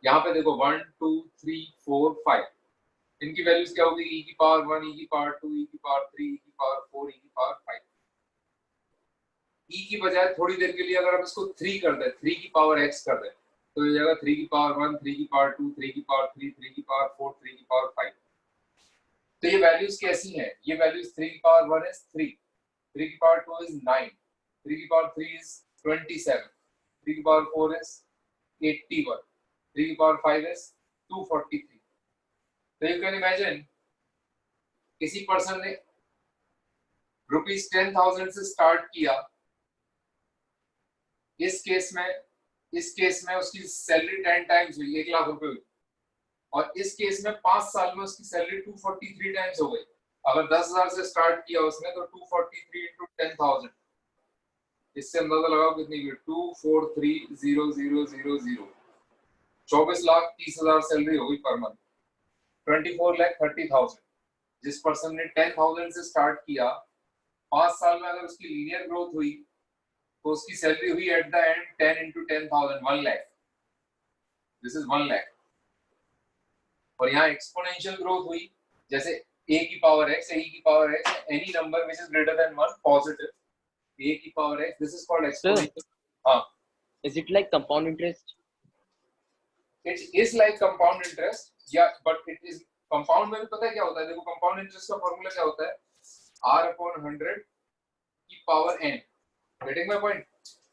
यहाँ पे देखो 1 2 3 4 5 इनकी वैल्यूज क्या होगी e की पावर 1 e की पावर 2 e की पावर 3 e की पावर 4 e की पावर 5 e की बजाय थोड़ी देर के लिए अगर हम इसको 3 कर दें 3 की पावर x कर दें तो ये जाएगा 3 की पावर 1 3 की पावर 2 3 की पावर 3 3 की पावर 4 3 की पावर 5 तो ये वैल्यूज कैसी हैं ये वैल्यूज 3 की पावर 1 इज 3 3 की पावर 2 इज 9 3 की पावर 3 इज 27 3 की पावर 4 इज 81 3 की पावर 5 इज 243 तो यू कैन इमेजिन किसी पर्सन ने ₹10,000 से स्टार्ट किया इस केस में उसकी सैलरी 10 टाइम्स हुई 1 लाख रुपए हुई और इस केस में 5 साल में उसकी सैलरी 243 टाइम्स हो गई अगर 10,000 से स्टार्ट किया उसने तो 243 into 10,000 इससे अंदाजा लगाओ कितनी हुई 243,000 24,30,000 सैलरी हो गई पर मंथ 24,30,000 जिस पर्सन ने 10,000 से स्टार्ट किया 5 साल में अगर उसकी लीनियर ग्रोथ हुई तो उसकी सैलरी हुई at the end 10 into 10,000 1 lakh this is 1 lakh और यहाँ एक्सपोनेंशियल ग्रोथ हुई जैसे a की पावर x e की power x any number which is greater than 1 positive a की power x this is called exponential हां Is it like compound interest? It is like compound interest या बट इट इज कंपाउंड में भी पता है क्या होता है देखो कंपाउंड इंटरेस्ट का फार्मूला क्या होता है r/100 की power n getting my point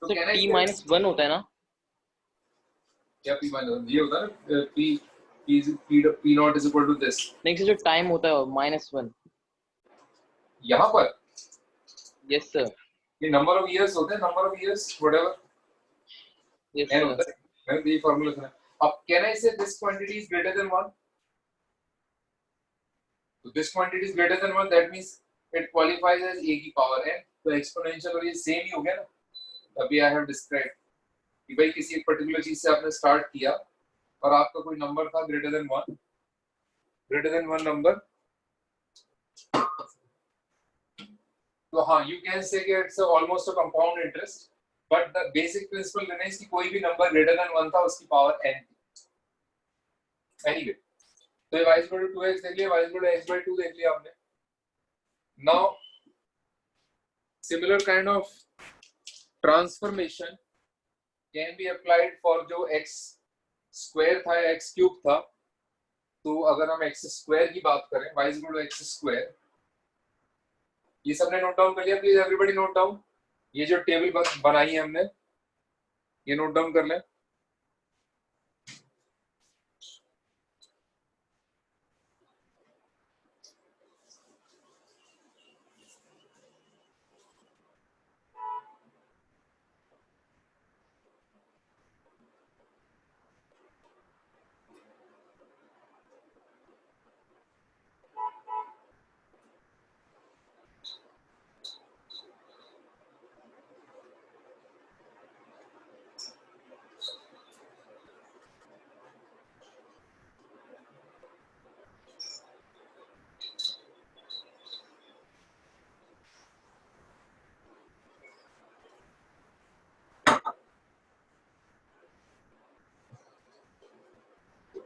तो So कहना t minus 1 होता है ना? क्या p माइनस ये होता है ना p not is equal to this नहीं सर जो टाइम होता है -1. यहाँ पर Yes sir. ये नंबर ऑफ इयर्स होते हैं number of years whatever Yes n sir. होता है मैंने ये फार्मूला सुना अब can I say this quantity is greater than 1 तो this quantity is greater than 1 that means it qualifies as a की पावर n तो एक्सपोनेंशियल और ये सेम ही हो गया ना अभी आई हैव डिस्क्राइब कि भाई किसी एक पर्टिकुलर चीज से आपने स्टार्ट किया और आपका कोई नंबर था ग्रेटर देन 1 नंबर तो हाँ यू कैन से कि it's almost a compound interest but the basic principle remains कि कोई भी नंबर ग्रेटर देन 1 था उसकी पावर n थी एनीवे तो ये y इक्वल टू 2x देख लिया y इक्वल टू x/2 देख लिया आपने now similar kind of transformation can be applied for जो x square था या x cube था तो अगर हम x square की बात करें y is equal to x square ये सबने नोट डाउन कर लिया प्लीज एवरीबॉडी नोट डाउन ये जो टेबल बनाई है हमने ये नोट डाउन कर लें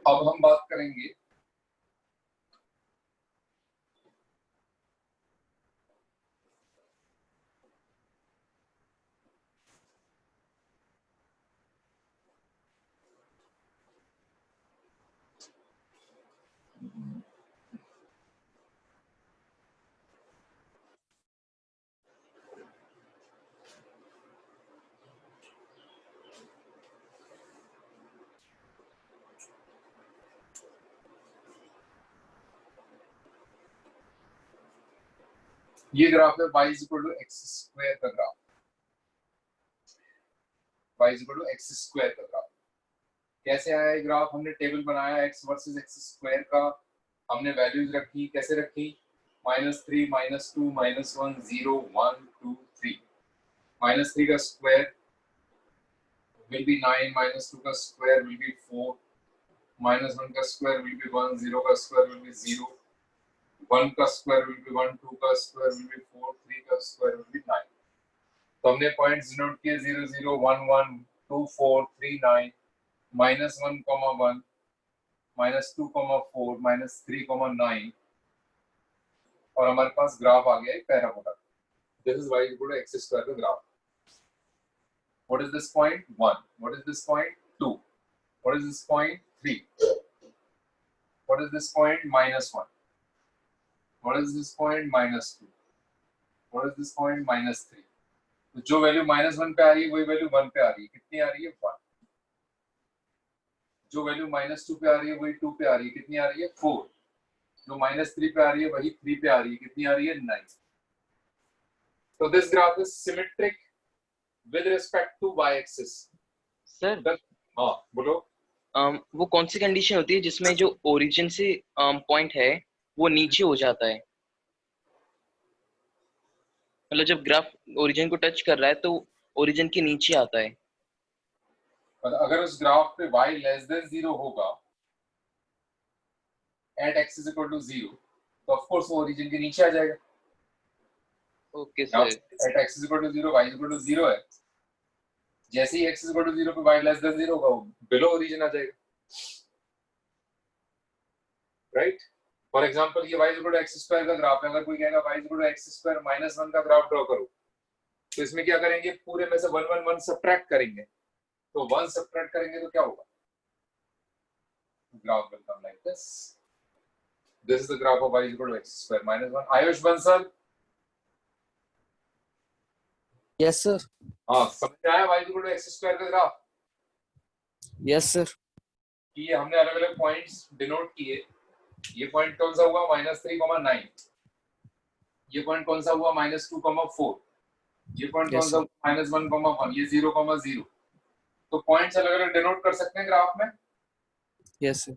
अब हम बात करेंगे ये ग्राफ है y is equal to x square का graph y is equal to x square का ग्राफ कैसे आया ये ग्राफ हमने टेबल बनाया x वर्सेस x स्क्वायर का हमने वैल्यूज रखी कैसे रखी -3 -2 -1 0 1 2 3 -3 का स्क्वायर will be 9 -2 का स्क्वायर will be 4 -1 का स्क्वायर will be 1 0 का स्क्वायर will be 0 1 का स्क्वायर विल बी 1, 2 का स्क्वायर विल बी 4, 3 का स्क्वायर विल बी 9. तो हमने पॉइंट्स डिनोट किए 0 0 1 1 2 4 3 9 -1, -1 -2, -4 -3, -9 और हमारे पास ग्राफ आ गया एक parabola. This is y equal to x square का graph. What is this point? 1. What is this point? 2. What is this point? 3. What is this point? -1. What is this point? -2. What is this point? -3. तो जो वैल्यू -1 पे आ रही है वही वैल्यू 1 पे आ रही है. कितनी आ रही है? 1. जो वैल्यू -2 पे आ रही है वही 2 पे आ रही है. कितनी आ रही है? 4. जो -3 पे आ रही है वही 3 पे आ रही है. कितनी आ रही है? 9. So this graph is symmetric with respect to y-axis. Sir हाँ बोलो. वो कौन सी कंडीशन होती है जिसमें जो ओरिजिन से पॉइंट है वो नीचे हो जाता है? मतलब जब ग्राफ ओरिजिन को टच कर रहा है तो ओरिजिन के नीचे आता है. पर अगर उस ग्राफ पे y लेस देन 0 होगा at x is equal to 0 तो ऑफ कोर्स वो ओरिजिन के नीचे आ जाएगा. Okay sir. at x is equal to 0 y is equal to 0 है. जैसे ही x is equal to 0 पे y लेस देन 0 होगा बिलो ओरिजिन आ जाएगा. राइट. फॉर एग्जांपल ये y is equal to x square का ग्राफ है. अगर कोई कहेगा y is equal to x square -1 का ग्राफ ड्रॉ करो तो इसमें क्या करेंगे? पूरे में से 1 1 1 सबट्रैक्ट करेंगे. तो 1 सबट्रैक्ट करेंगे तो क्या होगा? Graph will come like this. This is the graph of y is equal to x square -1. Ayush Bansal. Yes sir. हाँ समझ में आया y is equal to x square का ग्राफ? Yes sir. कि ये हमने अलग अलग पॉइंट्स डिनोट किए. ये पॉइंट कौन सा हुआ? -3, -9. ये पॉइंट कौन सा हुआ? -2, -4. ये पॉइंट कौन सा? -1, -1. ये 0, 0. तो पॉइंट्स अलग अलग डिनोट कर सकते हैं ग्राफ में. Yes sir.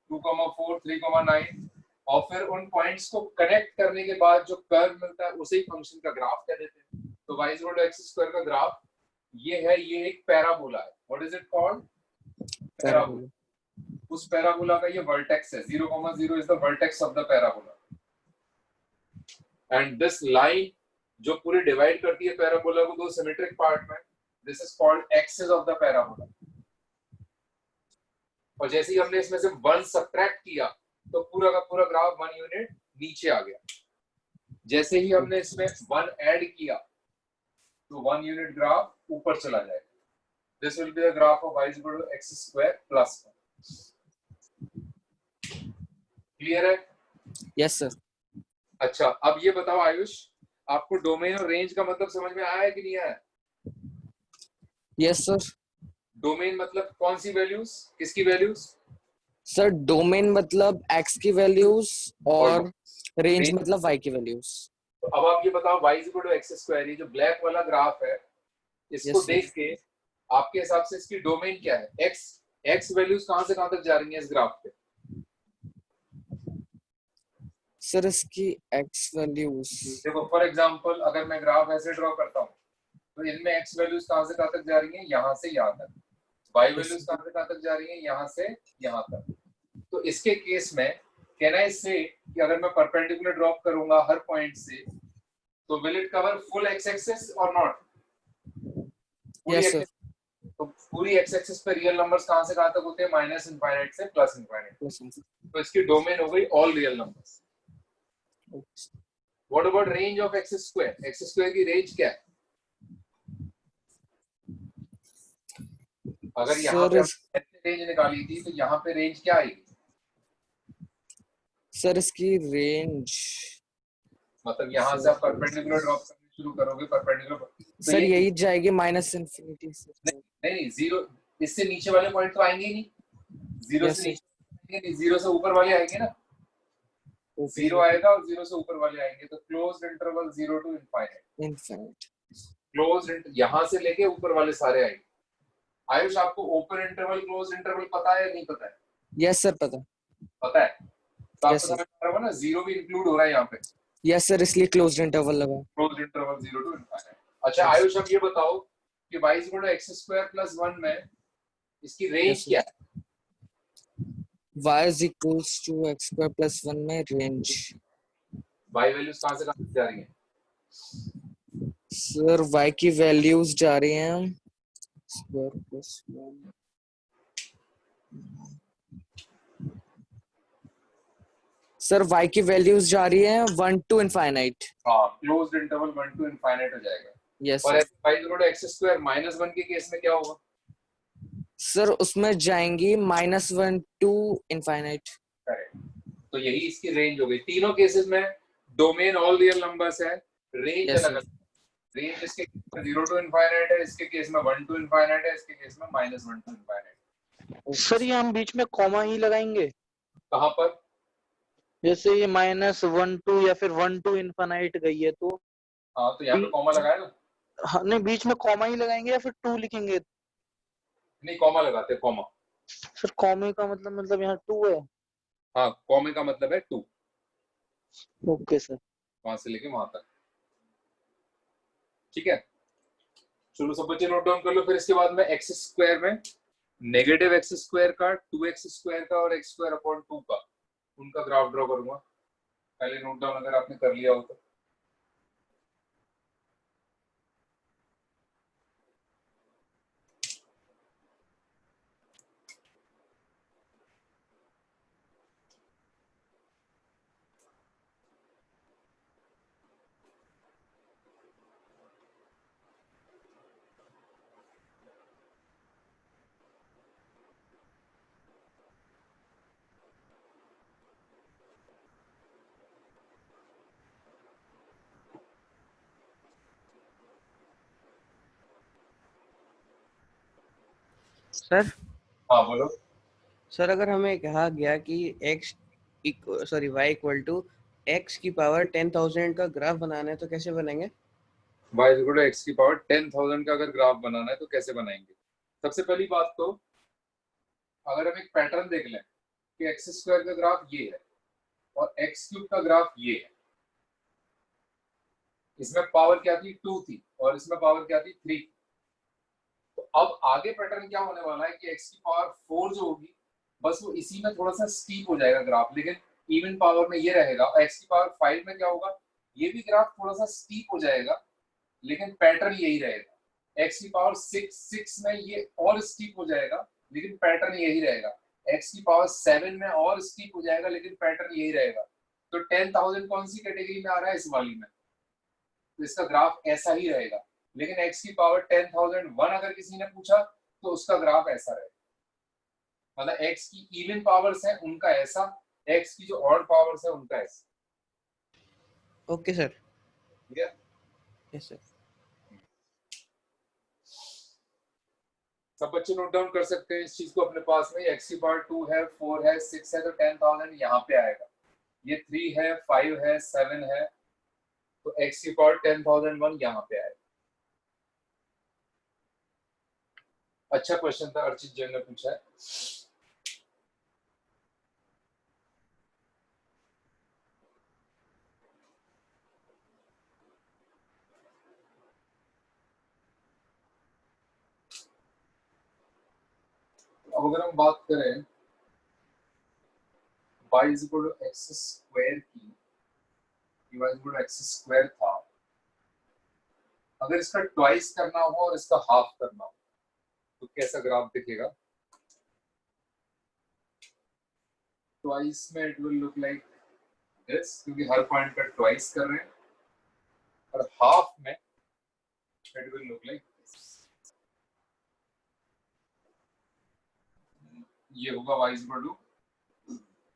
2, 4, 3, 9 और फिर उन पॉइंट्स को कनेक्ट करने के बाद जो कर्व मिलता है उसे ही फंक्शन का ग्राफ कह देते हैं. तो y is equal to x square का ग्राफ ये है. ये एक पैराबोला है. What is it called? Parabola. उस पैराबोला का ये वर्टेक्स है. 0, 0 is the vertex of the parabola. And this line जो पूरी डिवाइड करती है पैराबोला को दो सिमेट्रिक पार्ट में, this is called axis of the parabola. और जैसे ही हमने इसमें से 1 सब्ट्रैक्ट किया तो पूरा का पूरा ग्राफ 1 यूनिट नीचे आ गया. जैसे ही हमने इसमें 1 ऐड किया तो 1 यूनिट ग्राफ ऊपर चला जाएगा. This will be the graph of y is equal to x square plus 1. Clear है? Yes sir. अच्छा अब ये बताओ आयुष, आपको डोमेन और रेंज का मतलब समझ में आया है कि नहीं आया? Yes sir. डोमेन मतलब कौन सी वैल्यूज, किसकी वैल्यूज? सर डोमेन मतलब x की वैल्यूज और रेंज range मतलब y की वैल्यूज. तो अब आप ये बताओ y is equal to x square, ये जो ब्लैक वाला ग्राफ है इसको Yes, sir. देख के आपके हिसाब से इसकी डोमेन क्या है? x वैल्यूज कहां से कहां तक जा रही हैं इस ग्राफ पे? सर इसकी x वैल्यूज देखो फॉर एग्जांपल अगर मैं ग्राफ ऐसे ड्रॉ करता हूं तो इनमें x वैल्यूज कहां से कहां तक जा रही हैं? यहां से यहां तक. y वैल्यूज कहां से कहां तक जा रही हैं? यहां से यहां तक. तो इसके केस में कैन आई से कि अगर मैं परपेंडिकुलर ड्रॉप करूंगा हर पॉइंट से तो will it cover full x axis और नॉट? Yes sir. तो पूरी x एक्सिस पे रियल नंबर्स कहां से कहां तक होते हैं? माइनस इनफाइनाइट से प्लस इनफाइनाइट. तो इसकी डोमेन हो गई all real numbers. What about range of x square? x square की रेंज क्या है? अगर यहाँ पे रेंज निकाली थी तो यहाँ पे रेंज क्या आएगी? सर इसकी रेंज मतलब यहाँ से आप परपेंडिकुलर ड्रॉप करना शुरू करोगे परपेंडिकुलर तो सर यही जाएगी माइनस इनफिनिटी से. नहीं जीरो, इससे नीचे वाले पॉइंट तो आएंगे ही नहीं. जीरो Yes, से sir. नीचे नहीं, जीरो से ऊपर वाले आएंगे ना. जीरो आएगा और जीरो से ऊपर वाले आएंगे. तो closed interval 0 to infinite. Closed यहाँ से लेके ऊपर वाले सारे आएंगे. आयुष आपको ओपन इंटरवल क्लोज्ड इंटरवल पता है या नहीं पता है? यस सर पता. पता है. तो आपको Yes, sir. समझ आ रहा होगा ना, जीरो भी इंक्लूड हो रहा है यहाँ पे. यस सर इसलिए क्लोज्ड इंटरवल लगा. Closed interval 0 to infinite. अच्छा आयुष अब ये बताओ कि y is equal to x square plus 1 में इसकी रेंज Yes, sir. क्या है? y is equals to x square plus 1 में रेंज y वैल्यूज कहाँ से कहाँ जा रही हैं? सर y की वैल्यूज जा रही हैं स्क्वायर प्लस 1। सर y की वैल्यूज जा रही हैं 1 to इनफाइनाइट। हाँ, क्लोज्ड इंटरवल 1 to इनफाइनाइट हो जाएगा। यस और sir. y equal to x square minus 1 के केस में क्या होगा? सर उसमें जाएंगी -1 to इनफाइनाइट। करेक्ट। तो यही इसकी रेंज हो गई। तीनों केसेस में डोमेन ऑल रियल नंबर्स है, रेंज यस अलग सर। अलग। रेंज इसके 0 to इनफाइनाइट है, इसके केस में 1 to इनफाइनाइट है, इसके केस में -1 to इनफाइनाइट। सर ये हम बीच में कॉमा ही लगाएंगे, कहाँ पर? जैसे ये -1 to या फिर 1 to इनफाइनाइट गई है तो हाँ, तो यहाँ पे कॉमा लगाया ना? हाँ, नहीं बीच में कॉमा ही लगाएंगे या फिर 2 लिखेंगे? नहीं, कॉमा लगाते हैं, कॉमा। सर कॉमे का मतलब यहाँ 2 है। हाँ, कॉमे का मतलब है 2, ओके सर। वहां से लेके वहां तक। ठीक है, चलो सब बच्चे नोट डाउन कर लो। फिर इसके बाद में एक्स स्क्वायर में नेगेटिव एक्स स्क्वायर का, 2x स्क्वायर का और x स्क्वायर अपॉन 2 का, उनका ग्राफ ड्रॉ करूंगा। पहले नोट डाउन अगर आपने कर लिया हो तो। सर हाँ बोलो। सर अगर हमें कहा गया कि x y equal to x की पावर 10,000 का ग्राफ बनाना है तो कैसे बनाएंगे? y इक्वल टू x की पावर 10,000 का अगर ग्राफ बनाना है तो कैसे बनाएंगे? सबसे पहली बात तो अगर हम एक पैटर्न देख लें कि एक्स स्क्वायर का ग्राफ ये है और एक्स क्यूब का ग्राफ ये है, इसमें पावर क्या थी? 2 थी और इसमें पावर क्या थी? 3। तो अब आगे पैटर्न क्या होने वाला है कि एक्स की पावर 4 जो होगी, बस वो इसी में थोड़ा सा स्टीप हो जाएगा ग्राफ, लेकिन इवन पावर में ये रहेगा। और एक्स की पावर 5 में क्या होगा? ये भी ग्राफ थोड़ा सा स्टीप हो जाएगा, लेकिन पैटर्न यही रहेगा। एक्स की पावर 6 में ये और स्टीप हो जाएगा, लेकिन पैटर्न यही रहेगा। एक्स की पावर 7 में और स्टीप हो जाएगा, लेकिन पैटर्न यही रहेगा। तो 10,000 कौन सी कैटेगरी में आ रहा है? इस वाली में। तो इसका ग्राफ ऐसा ही रहेगा। लेकिन x की पावर 10,001 अगर किसी ने पूछा तो उसका ग्राफ ऐसा रहेगा। मतलब x की इवन पावर्स हैं उनका ऐसा, x की जो ऑड पावर्स है उनका ऐसा। Okay sir. Yes sir. सब बच्चे नोट डाउन कर सकते हैं इस चीज को अपने पास में। x की पावर 2 है, 4 है, 6 है, तो 10,000 यहाँ पे आएगा। ये 3 है, 5 है, 7 है, तो x की पावर 10,001 यहाँ पे आएगा। अच्छा क्वेश्चन था, अर्चित जैन ने पूछा है। अब अगर हम बात करें y is equal to x square की, y is equal to x square था, अगर इसका ट्वाइस करना हो और इसका हाफ करना हो तो कैसा ग्राफ दिखेगा? ट्वाइस में it will look like this, क्योंकि हर पॉइंट का ट्वाइस कर रहे हैं, और हाफ में it will look like this. ये होगा y is equal to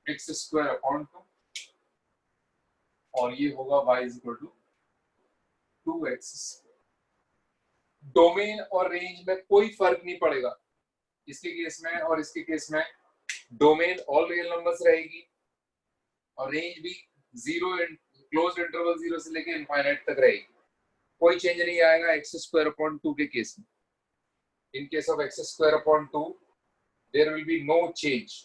x square upon 2 और ये होगा y is equal to 2x square. Domain और रेंज में कोई फर्क नहीं पड़ेगा इसके केस में और इसके केस में। डोमेन ऑल रियल नंबर्स रहेगी और रेंज भी 0 क्लोज्ड इंटरवल 0 से लेके इनफाइनाइट तक रहेगी। कोई चेंज नहीं आएगा एक्स स्क्वायर अपॉन 2 के केस में। In case of x square upon 2 there will be no change.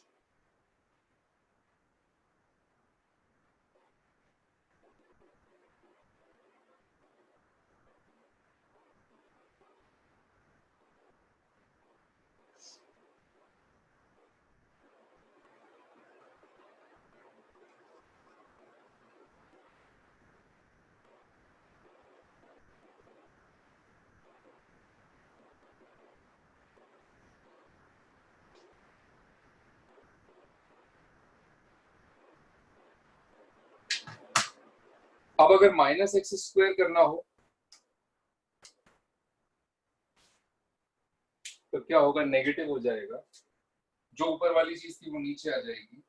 अब अगर माइनस एक्स स्क्वायर करना हो तो क्या होगा, नेगेटिव हो जाएगा, जो ऊपर वाली चीज थी वो नीचे आ जाएगी।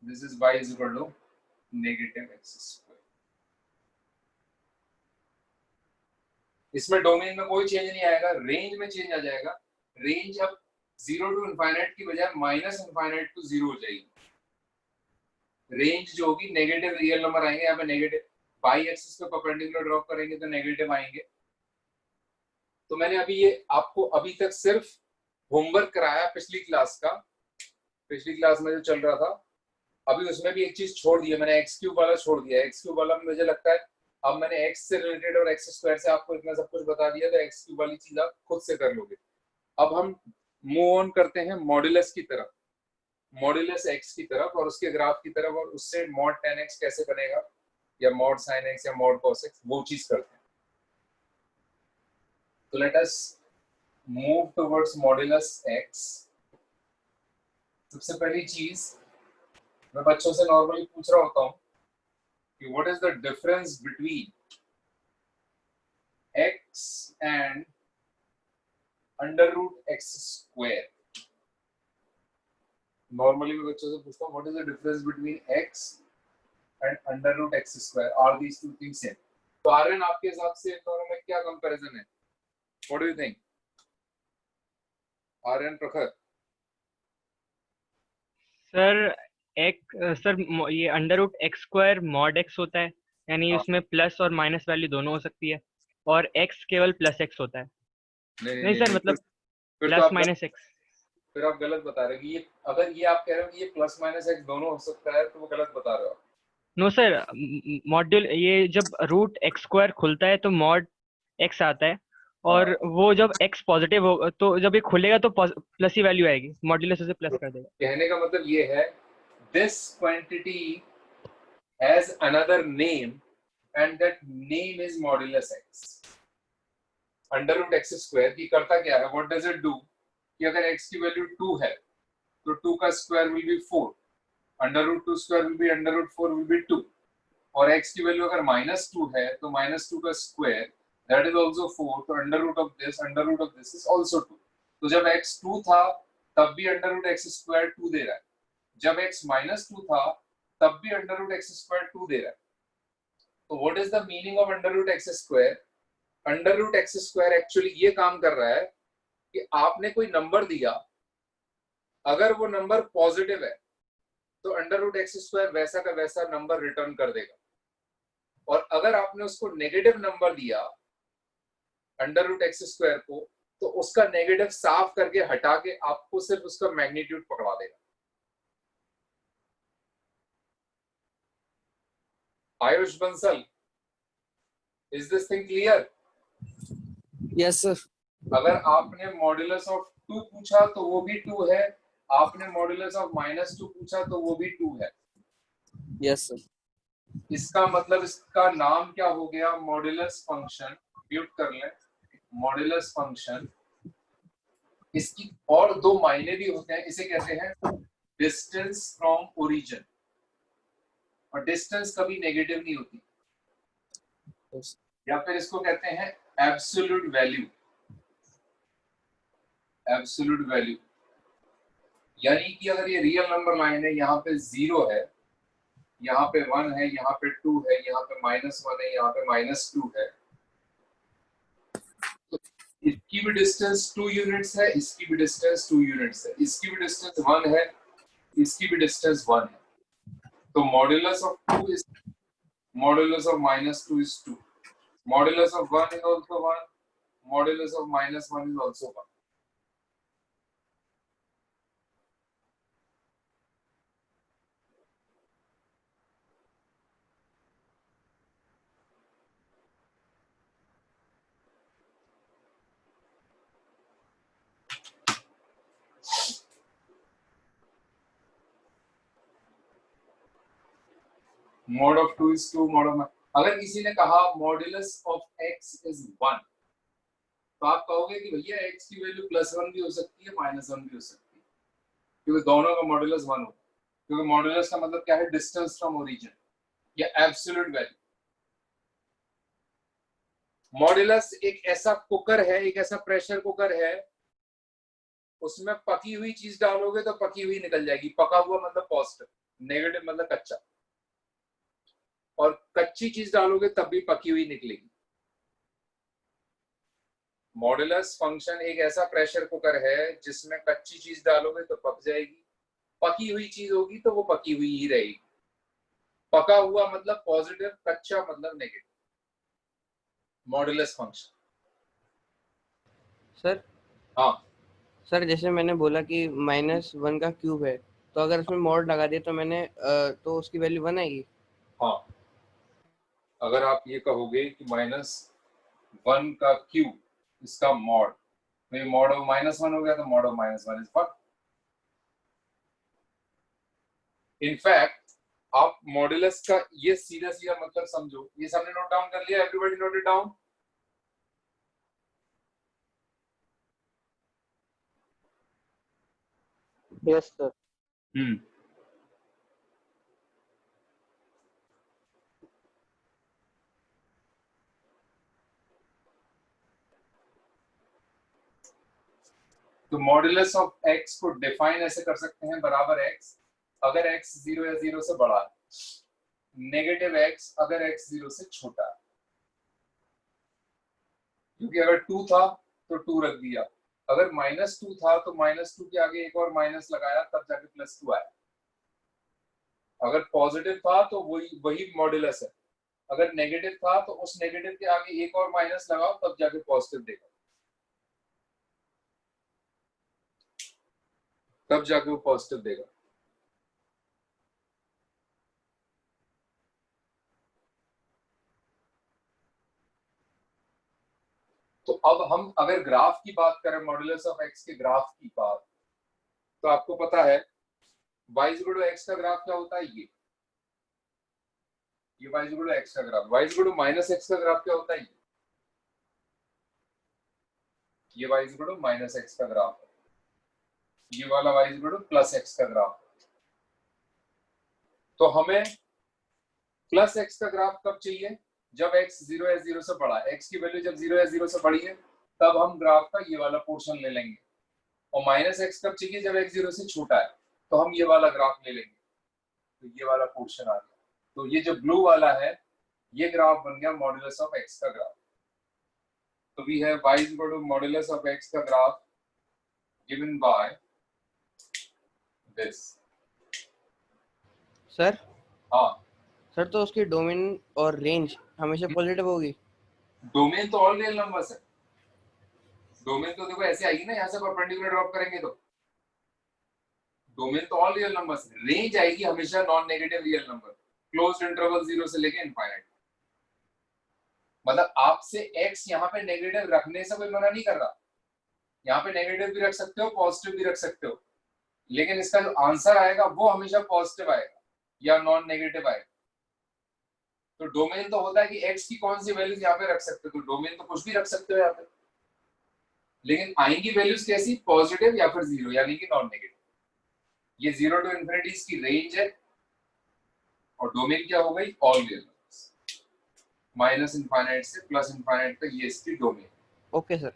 This is y is equal to negative x square. इसमें डोमेन में कोई चेंज नहीं आएगा, रेंज में चेंज आ जाएगा। रेंज अब 0 टू इनफाइनाइट की बजाय माइनस इनफाइनाइट टू 0 हो जाएगी। रेंज जो होगी नेगेटिव रियल नंबर आएंगे, यहाँ पे नेगेटिव बाई एक्सिस पे परपेंडिकुलर ड्रॉप करेंगे तो नेगेटिव आएंगे। तो मैंने अभी ये आपको अभी तक सिर्फ होमवर्क कराया पिछली क्लास का, पिछली क्लास में जो चल रहा था। अभी उसमें भी एक चीज छोड़ दी है मैंने, एक्स क्यूब वाला छोड़ दिया। एक्स क्यूब वाला मुझे लगता है अब मैंने एक्स से रिलेटेड और एक्स स्क्वायर से आपको इतना सब कुछ बता दिया, तो एक्स क्यूब वाली चीज आप खुद से कर लोगे। अब हम मूव ऑन करते हैं मॉड्यूलस की तरफ, मॉड्यूलस एक्स की तरफ और उसके ग्राफ की तरफ, और उससे मॉड tan x कैसे बनेगा या मॉड sin x या मॉड cos x, वो चीज करते हैं। तो let us move towards modulus x। सबसे पहली चीज मैं बच्चों से नॉर्मली पूछ रहा होता हूँ कि what is the difference between x and under root x square. Normally मैं बच्चों से पूछता हूँ what is the difference between x and under root x square, are these two things same? तो आर्यन आपके हिसाब से इन दोनों में क्या कंपैरिजन है? What do you think Aryan, Prakhar? Sir ये under root x square mod x होता है, यानी हाँ। उसमें प्लस और माइनस वैल्यू दोनों हो सकती है, और एक्स केवल प्लस एक्स होता है। नहीं सर, मतलब फिर तो प्लस आप माइनस एक्स। फिर आप गलत बता रहे हो कि ये, अगर ये आप कह रहे हो कि ये प्लस माइनस एक्स दोनों हो सकता है तो वो गलत बता रहे हो आप। नो सर, मॉड्यूल ये जब रूट एक्स स्क्वायर खुलता है तो मॉड एक्स आता है, और वो जब एक्स पॉजिटिव हो तो जब ये खुलेगा तो प्लस ही वैल्यू आएगी, मॉड्यूलस उसे प्लस कर देगा। कहने का मतलब ये है this quantity has another name and that name is modulus x. Under root x square की करता क्या है, व्हाट डज इट डू, कि अगर x की वैल्यू 2 है तो 2 का square will be 4, under root 2 square will be under root 4 will be 2, और x की वैल्यू अगर -2 है तो -2 का स्क्वायर दैट इज आल्सो 4, तो under root of this is also 2। तो जब x 2 था तब भी अंडर रूट एक्स स्क्वायर 2 दे रहा है, जब x -2 था तब भी अंडर रूट एक्स स्क्वायर 2 दे रहा है। तो what is the meaning of under root x square? Under root x square actually ये काम कर रहा है कि आपने कोई नंबर दिया, अगर वो नंबर पॉजिटिव है तो अंडर रूट एक्स स्क्वायर वैसा का वैसा नंबर रिटर्न कर देगा, और अगर आपने उसको नेगेटिव नंबर दिया अंडर रूट एक्स स्क्वायर को, तो उसका नेगेटिव साफ करके हटा के आपको सिर्फ उसका मैग्नीट्यूड पकड़ा देगा। Ayush Bansal, is this thing clear? Yes sir. अगर आपने मॉड्यूलस ऑफ 2 पूछा तो वो भी 2 है, आपने मॉड्यूलस ऑफ -2 पूछा तो वो भी 2 है। Yes sir. इसका मतलब इसका नाम क्या हो गया, मॉड्यूलस फंक्शन। म्यूट कर लें, मॉड्यूलस फंक्शन। इसकी और 2 मायने भी होते हैं, इसे कहते हैं डिस्टेंस फ्रॉम ओरिजिन, और डिस्टेंस कभी नेगेटिव नहीं होती, या फिर इसको कहते हैं एब्सोल्यूट वैल्यू। एब्सोल्यूट वैल्यू यानी कि अगर ये रियल नंबर लाइन है, यहाँ पे 0 है, यहाँ पे 1 है, यहाँ पे 2 है, यहाँ पे -1 है, यहाँ पे -2 है, तो इसकी भी डिस्टेंस 2 यूनिट्स है, इसकी भी डिस्टेंस 2 यूनिट्स है, इसकी भी डिस्टेंस 1 है, इसकी भी डिस्टेंस 1 है। तो modulus of 2 is modulus of -2 is 2, modulus of 1 is also 1, modulus of -1 is also 1। mod of 2 is 2, mod of अगर किसी ने कहा मॉड्यूलस ऑफ x is 1, तो आप कहोगे कि भैया x की वैल्यू +1 भी हो सकती है, -1 भी हो सकती है, क्योंकि दोनों का मॉड्यूलस 1 होता है। क्योंकि मॉड्यूलस का मतलब क्या है, डिस्टेंस फ्रॉम ओरिजिन या एब्सोल्यूट वैल्यू। मॉड्यूलस एक ऐसा कुकर है, एक ऐसा प्रेशर कुकर है, उसमें पकी हुई चीज डालोगे तो पकी हुई निकल जाएगी। पका हुआ मतलब पॉजिटिव, नेगेटिव मतलब कच्चा, और कच्ची चीज डालोगे तब भी पकी हुई निकलेगी। मॉड्यूलस फंक्शन एक ऐसा प्रेशर कुकर है जिसमें कच्ची चीज डालोगे तो पक जाएगी, पकी हुई चीज होगी तो वो पकी हुई ही रहेगी। पका हुआ मतलब पॉजिटिव, कच्चा मतलब नेगेटिव। Modulus function. सर हाँ सर, जैसे मैंने बोला कि -1 का क्यूब है, तो अगर उसमें मॉड लगा दिया तो मैंने तो उसकी वैल्यू 1 आएगी। हाँ, अगर आप ये कहोगे कि -1 का क्यूब इसका मॉड, तो ये मॉड ऑफ -1 हो गया, तो मॉड ऑफ -1 इज 1। इनफैक्ट आप मॉड्यूलस का ये सीधा सीधा मतलब समझो। ये सबने नोट डाउन कर लिया? Everybody note it down? Yes sir. तो मॉड्यूलस ऑफ x को डिफाइन ऐसे कर सकते हैं, बराबर x अगर x 0 या 0 से बड़ा है, नेगेटिव x अगर x 0 से छोटा है। क्योंकि अगर 2 था तो 2 रख दिया, अगर -2 था तो -2 के आगे एक और माइनस लगाया तब जाके +2 आया। अगर पॉजिटिव था तो वही मॉड्यूलस है, अगर नेगेटिव था तो उस नेगेटिव के आगे एक और माइनस लगाओ तब जाके पॉजिटिव देगा, तब जाके वो पॉजिटिव देगा। तो अब हम अगर ग्राफ की बात करें, मॉड्यूलस ऑफ x के ग्राफ की बात, तो आपको पता है y इक्वल टू x का ग्राफ क्या होता है? ये y इक्वल टू x का graph. y equal to -x का ग्राफ क्या होता है? ये y इक्वल टू -x का ग्राफ है। ये वाला y इक्वल टू +x का ग्राफ। तो हमें +x का ग्राफ कब चाहिए? जब x 0 या 0 से बड़ा है। x की वैल्यू जब 0 या 0 से बड़ी है तब हम ग्राफ का ये वाला पोर्शन ले लेंगे। और -x कब चाहिए? जब x 0 से छोटा है, तो हम ये वाला ग्राफ ले लेंगे। तो ये वाला पोर्शन आ गया। तो ये जो ब्लू वाला है, ये ग्राफ बन गया मॉड्यूलस ऑफ x का ग्राफ। तो we have y equal to modulus of x का graph given by this. Sir हाँ सर, तो उसकी डोमेन और रेंज हमेशा पॉजिटिव होगी? डोमेन तो ऑल रियल नंबर्स है। डोमेन तो देखो ऐसे आएगी ना, यहाँ से परपेंडिकुलर ड्रॉप करेंगे तो डोमेन तो ऑल रियल नंबर्स। रेंज आएगी हमेशा non negative real number, closed interval 0 से लेके इनफाइनाइट। मतलब आपसे x यहाँ पे नेगेटिव रखने से कोई मना नहीं कर रहा, यहाँ पे नेगेटिव भी रख सकते हो, पॉजिटिव भी रख सकते हो, लेकिन इसका जो आंसर आएगा वो हमेशा पॉजिटिव आएगा या नॉन नेगेटिव आएगा। तो डोमेन तो होता है कि x की कौन सी वैल्यूज यहाँ पे रख सकते हो, तो डोमेन तो कुछ भी रख सकते हो यहाँ पे, लेकिन आएंगी वैल्यूज कैसी? पॉजिटिव या फिर 0, यानी कि नॉन नेगेटिव। ये 0 टू इंफिनिटी इसकी रेंज है, और डोमेन क्या हो गई? All real numbers. Minus infinite से प्लस इनफाइनाइट तक ये इसकी डोमेन। Okay sir.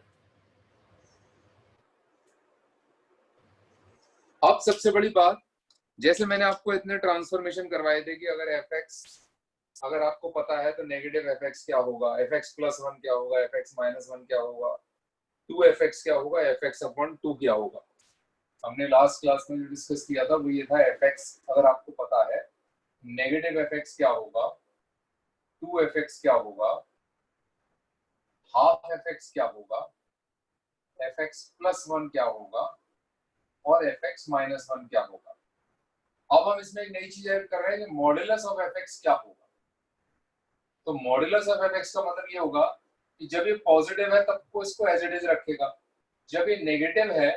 अब सबसे बड़ी बात, जैसे मैंने आपको इतने ट्रांसफॉर्मेशन करवाए थे कि अगर fx अगर आपको पता है तो नेगेटिव fx क्या होगा, fx + 1 क्या होगा, fx - 1 क्या होगा, 2fx क्या होगा, fx अपॉन 2 क्या होगा। हमने लास्ट क्लास में जो डिस्कस किया था वो ये था, fx अगर आपको पता है, नेगेटिव fx क्या होगा, 2fx क्या होगा, हाफ fx क्या होगा, fx + 1 क्या होगा, और fx - 1 क्या होगा। अब हम इसमें एक नई चीज ऐड कर रहे हैं कि मॉड्यूलस ऑफ fx क्या होगा। तो मॉड्यूलस ऑफ fx का मतलब ये होगा कि जब ये पॉजिटिव है तब को इसको एज इट इज रखेगा, जब ये नेगेटिव है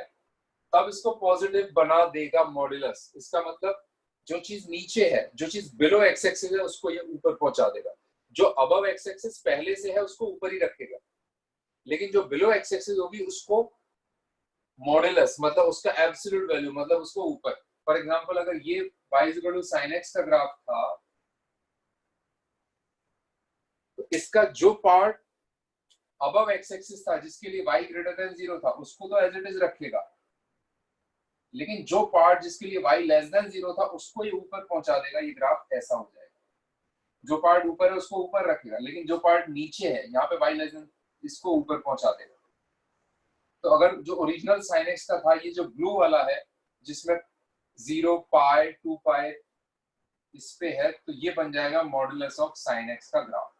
तब इसको पॉजिटिव बना देगा मॉड्यूलस। इसका मतलब जो चीज नीचे है, जो चीज बिलो एक्स एक्सिस है, उसको ये ऊपर पहुंचा देगा। जो अबव एक्स एक्सिस पहले से है उसको ऊपर ही रखेगा, लेकिन जो बिलो एक्स एक्सिस होगी उसको मॉड्यूलस मतलब उसका एब्सोल्यूट वैल्यू मतलब उसको ऊपर, फॉर एग्जाम्पल अगर ये y equal to sine x का ग्राफ था, तो इसका जो पार्ट अबव एक्स एक्सिस था जिसके लिए y ग्रेटर देन 0 था उसको तो एज इट इज रखेगा, लेकिन जो पार्ट जिसके लिए y लेस देन 0 था उसको ये ऊपर पहुंचा देगा, ये ग्राफ ऐसा हो जाएगा। जो पार्ट ऊपर है उसको ऊपर रखेगा, लेकिन जो पार्ट नीचे है यहाँ पे y लेस देन इसको ऊपर पहुंचा देगा। तो अगर जो ओरिजिनल साइन एक्स का था, ये जो ब्लू वाला है जिसमें 0 पाई 2 पाई इस पे है, तो ये बन जाएगा मॉडुलस ऑफ साइन एक्स का ग्राफ।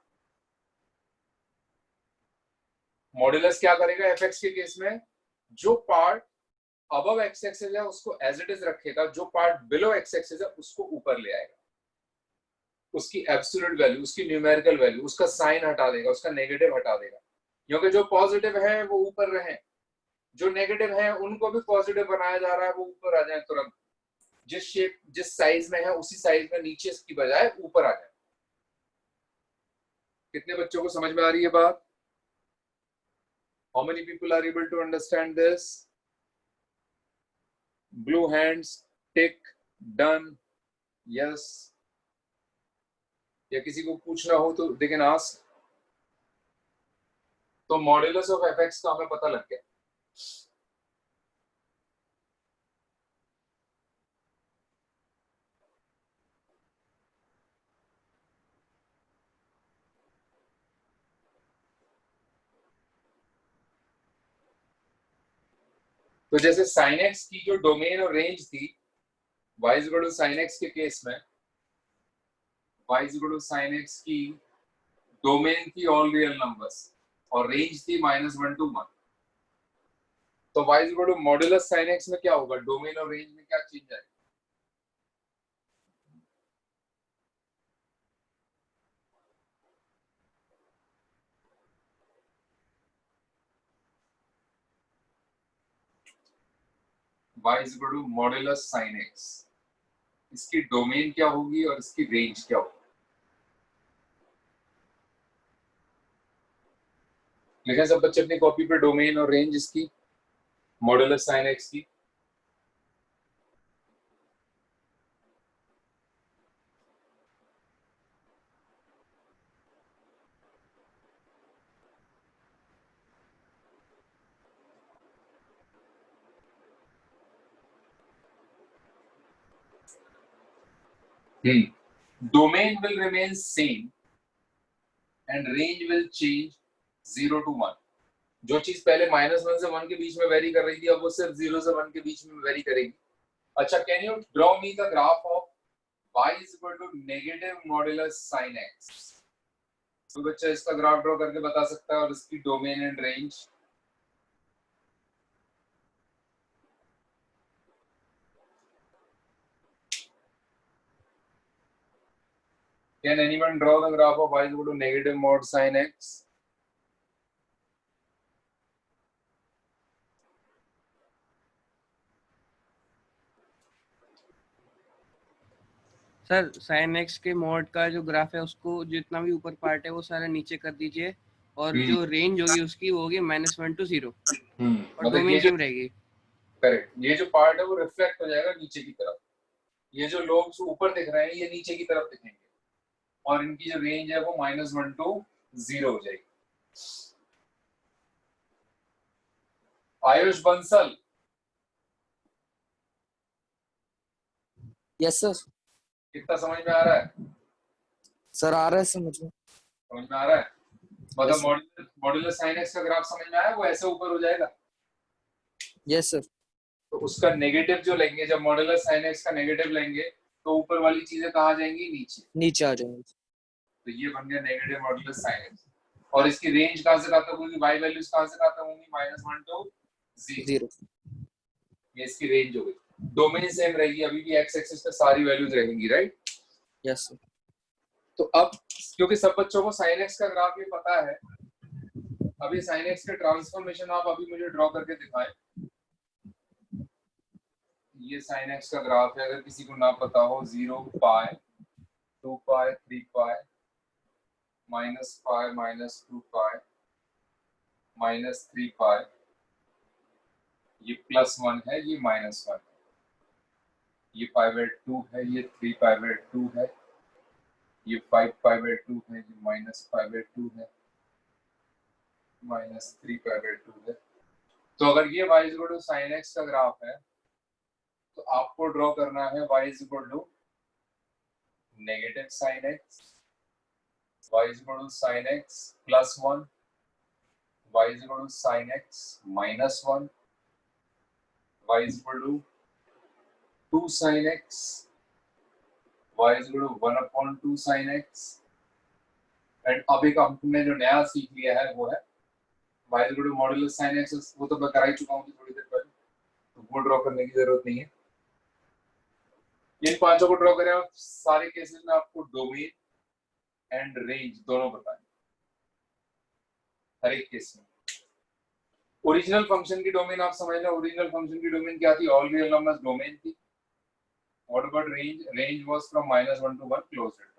मॉडुलस क्या करेगा एफ एक्स के केस में, जो पार्ट अबव एक्स एक्सिस है उसको एज इट इज रखेगा, जो पार्ट बिलो एक्स एक्सिस है उसको ऊपर ले आएगा, उसकी एब्सोल्यूट वैल्यू, उसकी न्यूमेरिकल वैल्यू, उसका साइन हटा देगा, उसका नेगेटिव हटा देगा, क्योंकि जो पॉजिटिव है वो ऊपर रहे, जो नेगेटिव है उनको भी पॉजिटिव बनाया जा रहा है, वो ऊपर आ जाए तुरंत, जिस शेप जिस साइज में है उसी साइज में नीचे की बजाय ऊपर आ जाए। कितने बच्चों को समझ में आ रही है बात? How many people are able to understand this? Blue hands, tick, done, yes. या किसी को पूछना हो तो they can ask. तो मॉड्यूलस ऑफ एफ एक्स का हमें पता लग गया। तो जैसे साइन एक्स की जो डोमेन और रेंज थी y equal to sine x के केस में, y equal to sine x की डोमेन थी ऑल रियल नंबर्स और रेंज थी -1 to 1। तो y equal to modulus sine x में क्या होगा, डोमेन और रेंज में क्या चेंज आएगा? y equal to modulus sine x, इसकी डोमेन क्या होगी और इसकी रेंज क्या होगी? लिखें सब बच्चे अपनी कॉपी पे डोमेन और रेंज इसकी मॉड्यूलस साइन एक्स की। Domain will remain same and range will change 0 to 1। जो चीज पहले -1 से 1 के बीच में वेरी कर रही थी अब वो सिर्फ 0 से 1 के बीच में वेरी करेगी। अच्छा, can you draw me the graph of y is equal to negative modulus sine x? तो बच्चा इसका ग्राफ ड्रॉ करके बता सकता है और इसकी domain and range. Can anyone draw the graph of y is equal to negative mod sin x? Sir sign x के मॉड का जो ग्राफ है उसको जितना भी ऊपर पार्ट है वो सारा नीचे कर दीजिए और जो रेंज होगी उसकी वो होगी -1 to 0 और डोमेन सेम रहेगी। करेक्ट, ये जो पार्ट है वो रिफ्लेक्ट हो जाएगा नीचे की तरफ, ये जो लोग ऊपर दिख रहे हैं ये नीचे की तरफ दिखेंगे और इनकी जो रेंज है वो -1 to 0 हो जाएगी। Ayush Bansal, yes sir. कितना समझ में आ रहा है? सर आ रहा है समझ में। समझ में आ रहा है? मतलब Yes, मॉड्यूलस साइन एक्स का ग्राफ समझ में आया, वो ऐसे ऊपर हो जाएगा। Yes sir. तो उसका नेगेटिव जो लेंगे, जब मॉड्यूलस साइन एक्स का नेगेटिव लेंगे तो ऊपर वाली चीजें कहाँ जाएंगी? नीचे, नीचे आ जाएंगे। तो ये बन गया नेगेटिव मॉड्यूलस साइन एक्स। और इसकी रेंज कहाँ से कहाँ तक होगी, y वैल्यूज कहाँ से कहाँ तक होंगी? -1 to 0। ये इसकी रेंज हो गई। डोमेन सेम रहेगी, अभी भी x एक्सिस पे सारी वैल्यूज रहेंगी, राइट? Yes sir. तो अब क्योंकि सब बच्चों को साइन एक्स का ग्राफ ये पता है, अभी साइन एक्स के ट्रांसफॉर्मेशन आप अभी मुझे ड्रॉ करके दिखाएं। ये साइन एक्स का ग्राफ है, अगर किसी को ना पता हो, 0 पाई 2 पाई 3 पाई -पाई -2 पाई -3 पाई, ये +1 है, ये -1 है, ये 5/2 है, ये 3/2 है, ये 5/2 है, ये -5/2 है, -3/2 है। तो अगर ये y = sin x का ग्राफ है तो आपको ड्रॉ करना है y = negative sin x, y = sin x +1, y = sin x -1, y = 2 sin x, y = 1/2 sin x। And अभी का हमने जो नया सीख लिया है वो है y = मॉड्यूलस sin x, वो तो मैं करा ही चुका हूँ थोड़ी देर पहले, तो वो ड्रॉ करने की जरूरत नहीं है। इन पांचों को ड्रॉ करें आप, सारे केसेस में आपको डोमेन एंड रेंज दोनों बताएं हर एक केस में। ओरिजिनल फंक्शन की डोमेन आप समझ लें, ओरिजिनल फंक्शन की डोमेन क्या थी? ऑल रियल नंबर्स डोमेन थी। What about range? Range was from -1 to 1 closed interval.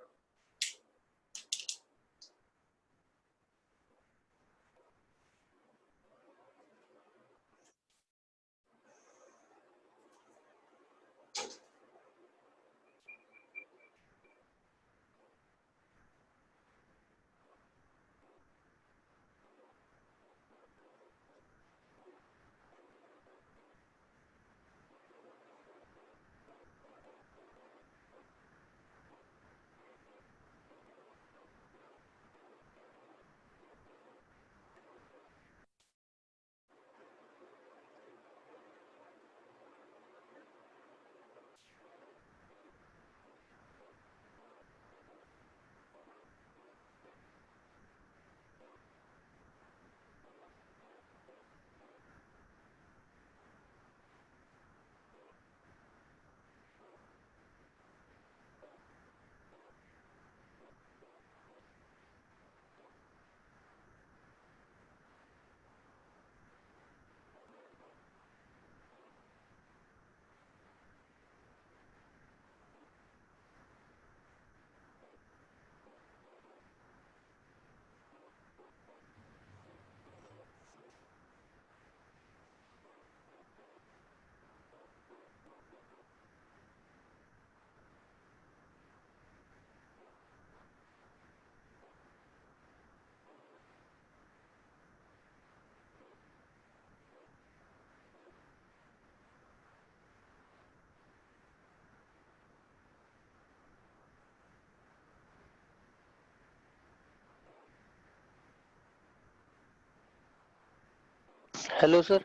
Hello sir.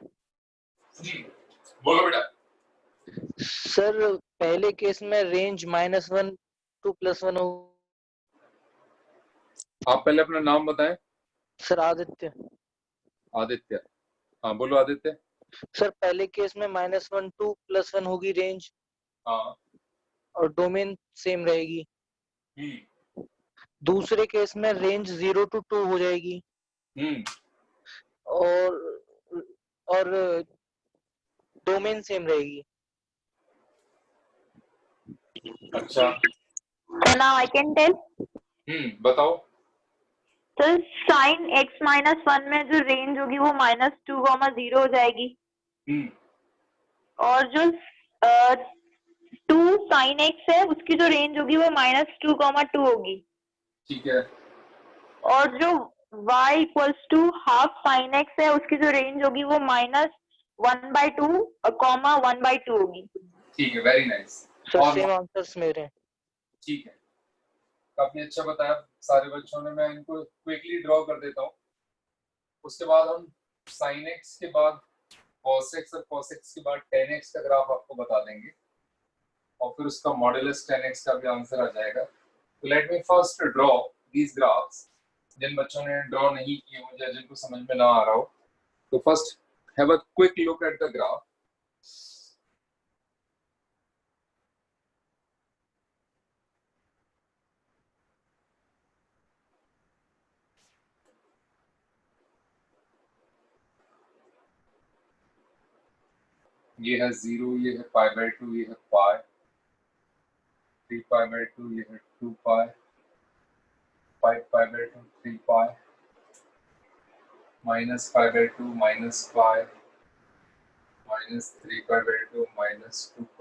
बोलो बेटा। सर पहले केस में रेंज -1 to +1 हो। आप पहले अपना नाम बताएं। सर आदित्य। आदित्य, हाँ बोलो आदित्य। सर पहले केस में -1 to +1 होगी रेंज, हाँ, और डोमेन सेम रहेगी। दूसरे केस में रेंज 0 to 2 हो जाएगी, और डोमेन सेम रहेगी। अच्छा, So now I can tell. बताओ। तो sin x -1 में जो रेंज होगी वो -2, 0 हो जाएगी। और जो 2 sin x है उसकी जो रेंज होगी वो -2, 2 होगी। ठीक है। और जो y = हाफ sin x है उसकी जो रेंज होगी वो -1/2, 1/2 होगी। ठीक है, very nice. Sir same answers मेरे। ठीक है, काफी अच्छा बताया सारे बच्चों ने। मैं इनको क्विकली ड्रॉ कर देता हूँ, उसके बाद हम sin x के बाद cos x और cos x के बाद tan x का ग्राफ आपको बता देंगे, और फिर उसका मॉड्यूलस tan x का भी आंसर आ जाएगा। तो let me first draw these graphs. जिन बच्चों ने ड्रॉ नहीं किए हो या जिनको समझ में ना आ रहा हो, तो first have a quick look at the graph. ये है 0, ये है π/2, ये है पाई, 3π/2, ये है 2π, 5π/2, 3π, -π/2, -π, -3π/2, -2π,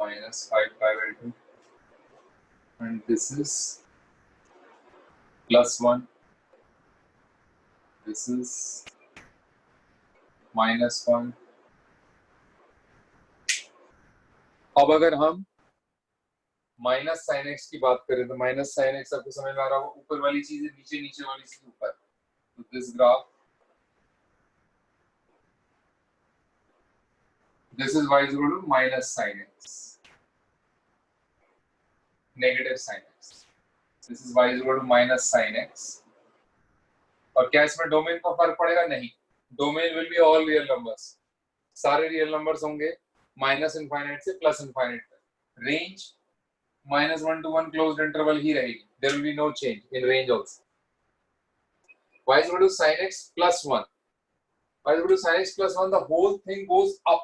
minus 5 L2 and this is plus 1, this is minus 1. अब अगर हम माइनस साइन एक्स की बात करें तो माइनस साइन एक्स आपको समझ में आ रहा होगा, ऊपर वाली चीज है, नीचे नीचे वाली चीज ऊपर. तो this graph, this is y is equal to minus sin x, negative sin x. This is y is equal to minus sin x. और क्या इसमें डोमेन का फर्क पड़ेगा? नहीं. Domain will be all real numbers. सारे रियल नंबर्स होंगे माइनस इनफाइनाइट से प्लस इनफाइनाइट तक. रेंज -1 to 1 क्लोज्ड इंटरवल ही रहेगी. There will be no change in range also. y is equal to sin x plus 1. y is equal to sin x plus 1, the whole thing goes up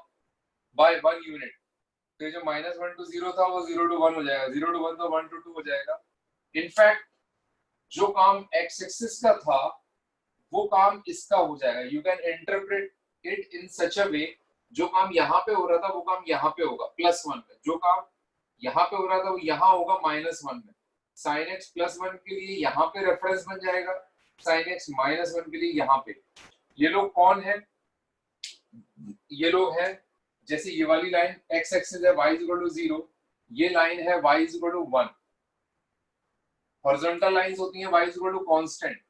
by 1 unit. तो ये जो -1 to 0 था वो 0 to 1 हो जाएगा, 0 to 1 तो 1 to 2 हो जाएगा. इनफैक्ट जो काम x एक्सिस का था वो काम इसका हो जाएगा. You can interpret it in such a way, जो काम यहाँ पे हो रहा था वो काम यहाँ पे होगा +1 पे, जो काम यहाँ पे हो रहा था वो यहाँ होगा -1 में. sin x +1 के लिए यहाँ पे रेफरेंस बन जाएगा, sin x -1 के लिए यहाँ पे. ये लोग कौन है? ये लोग हैं, जैसे ये वाली लाइन x एक्सिस है, y = 0, ये लाइन है y = 1. हॉरिजॉन्टल लाइंस होती हैं y = कांस्टेंट,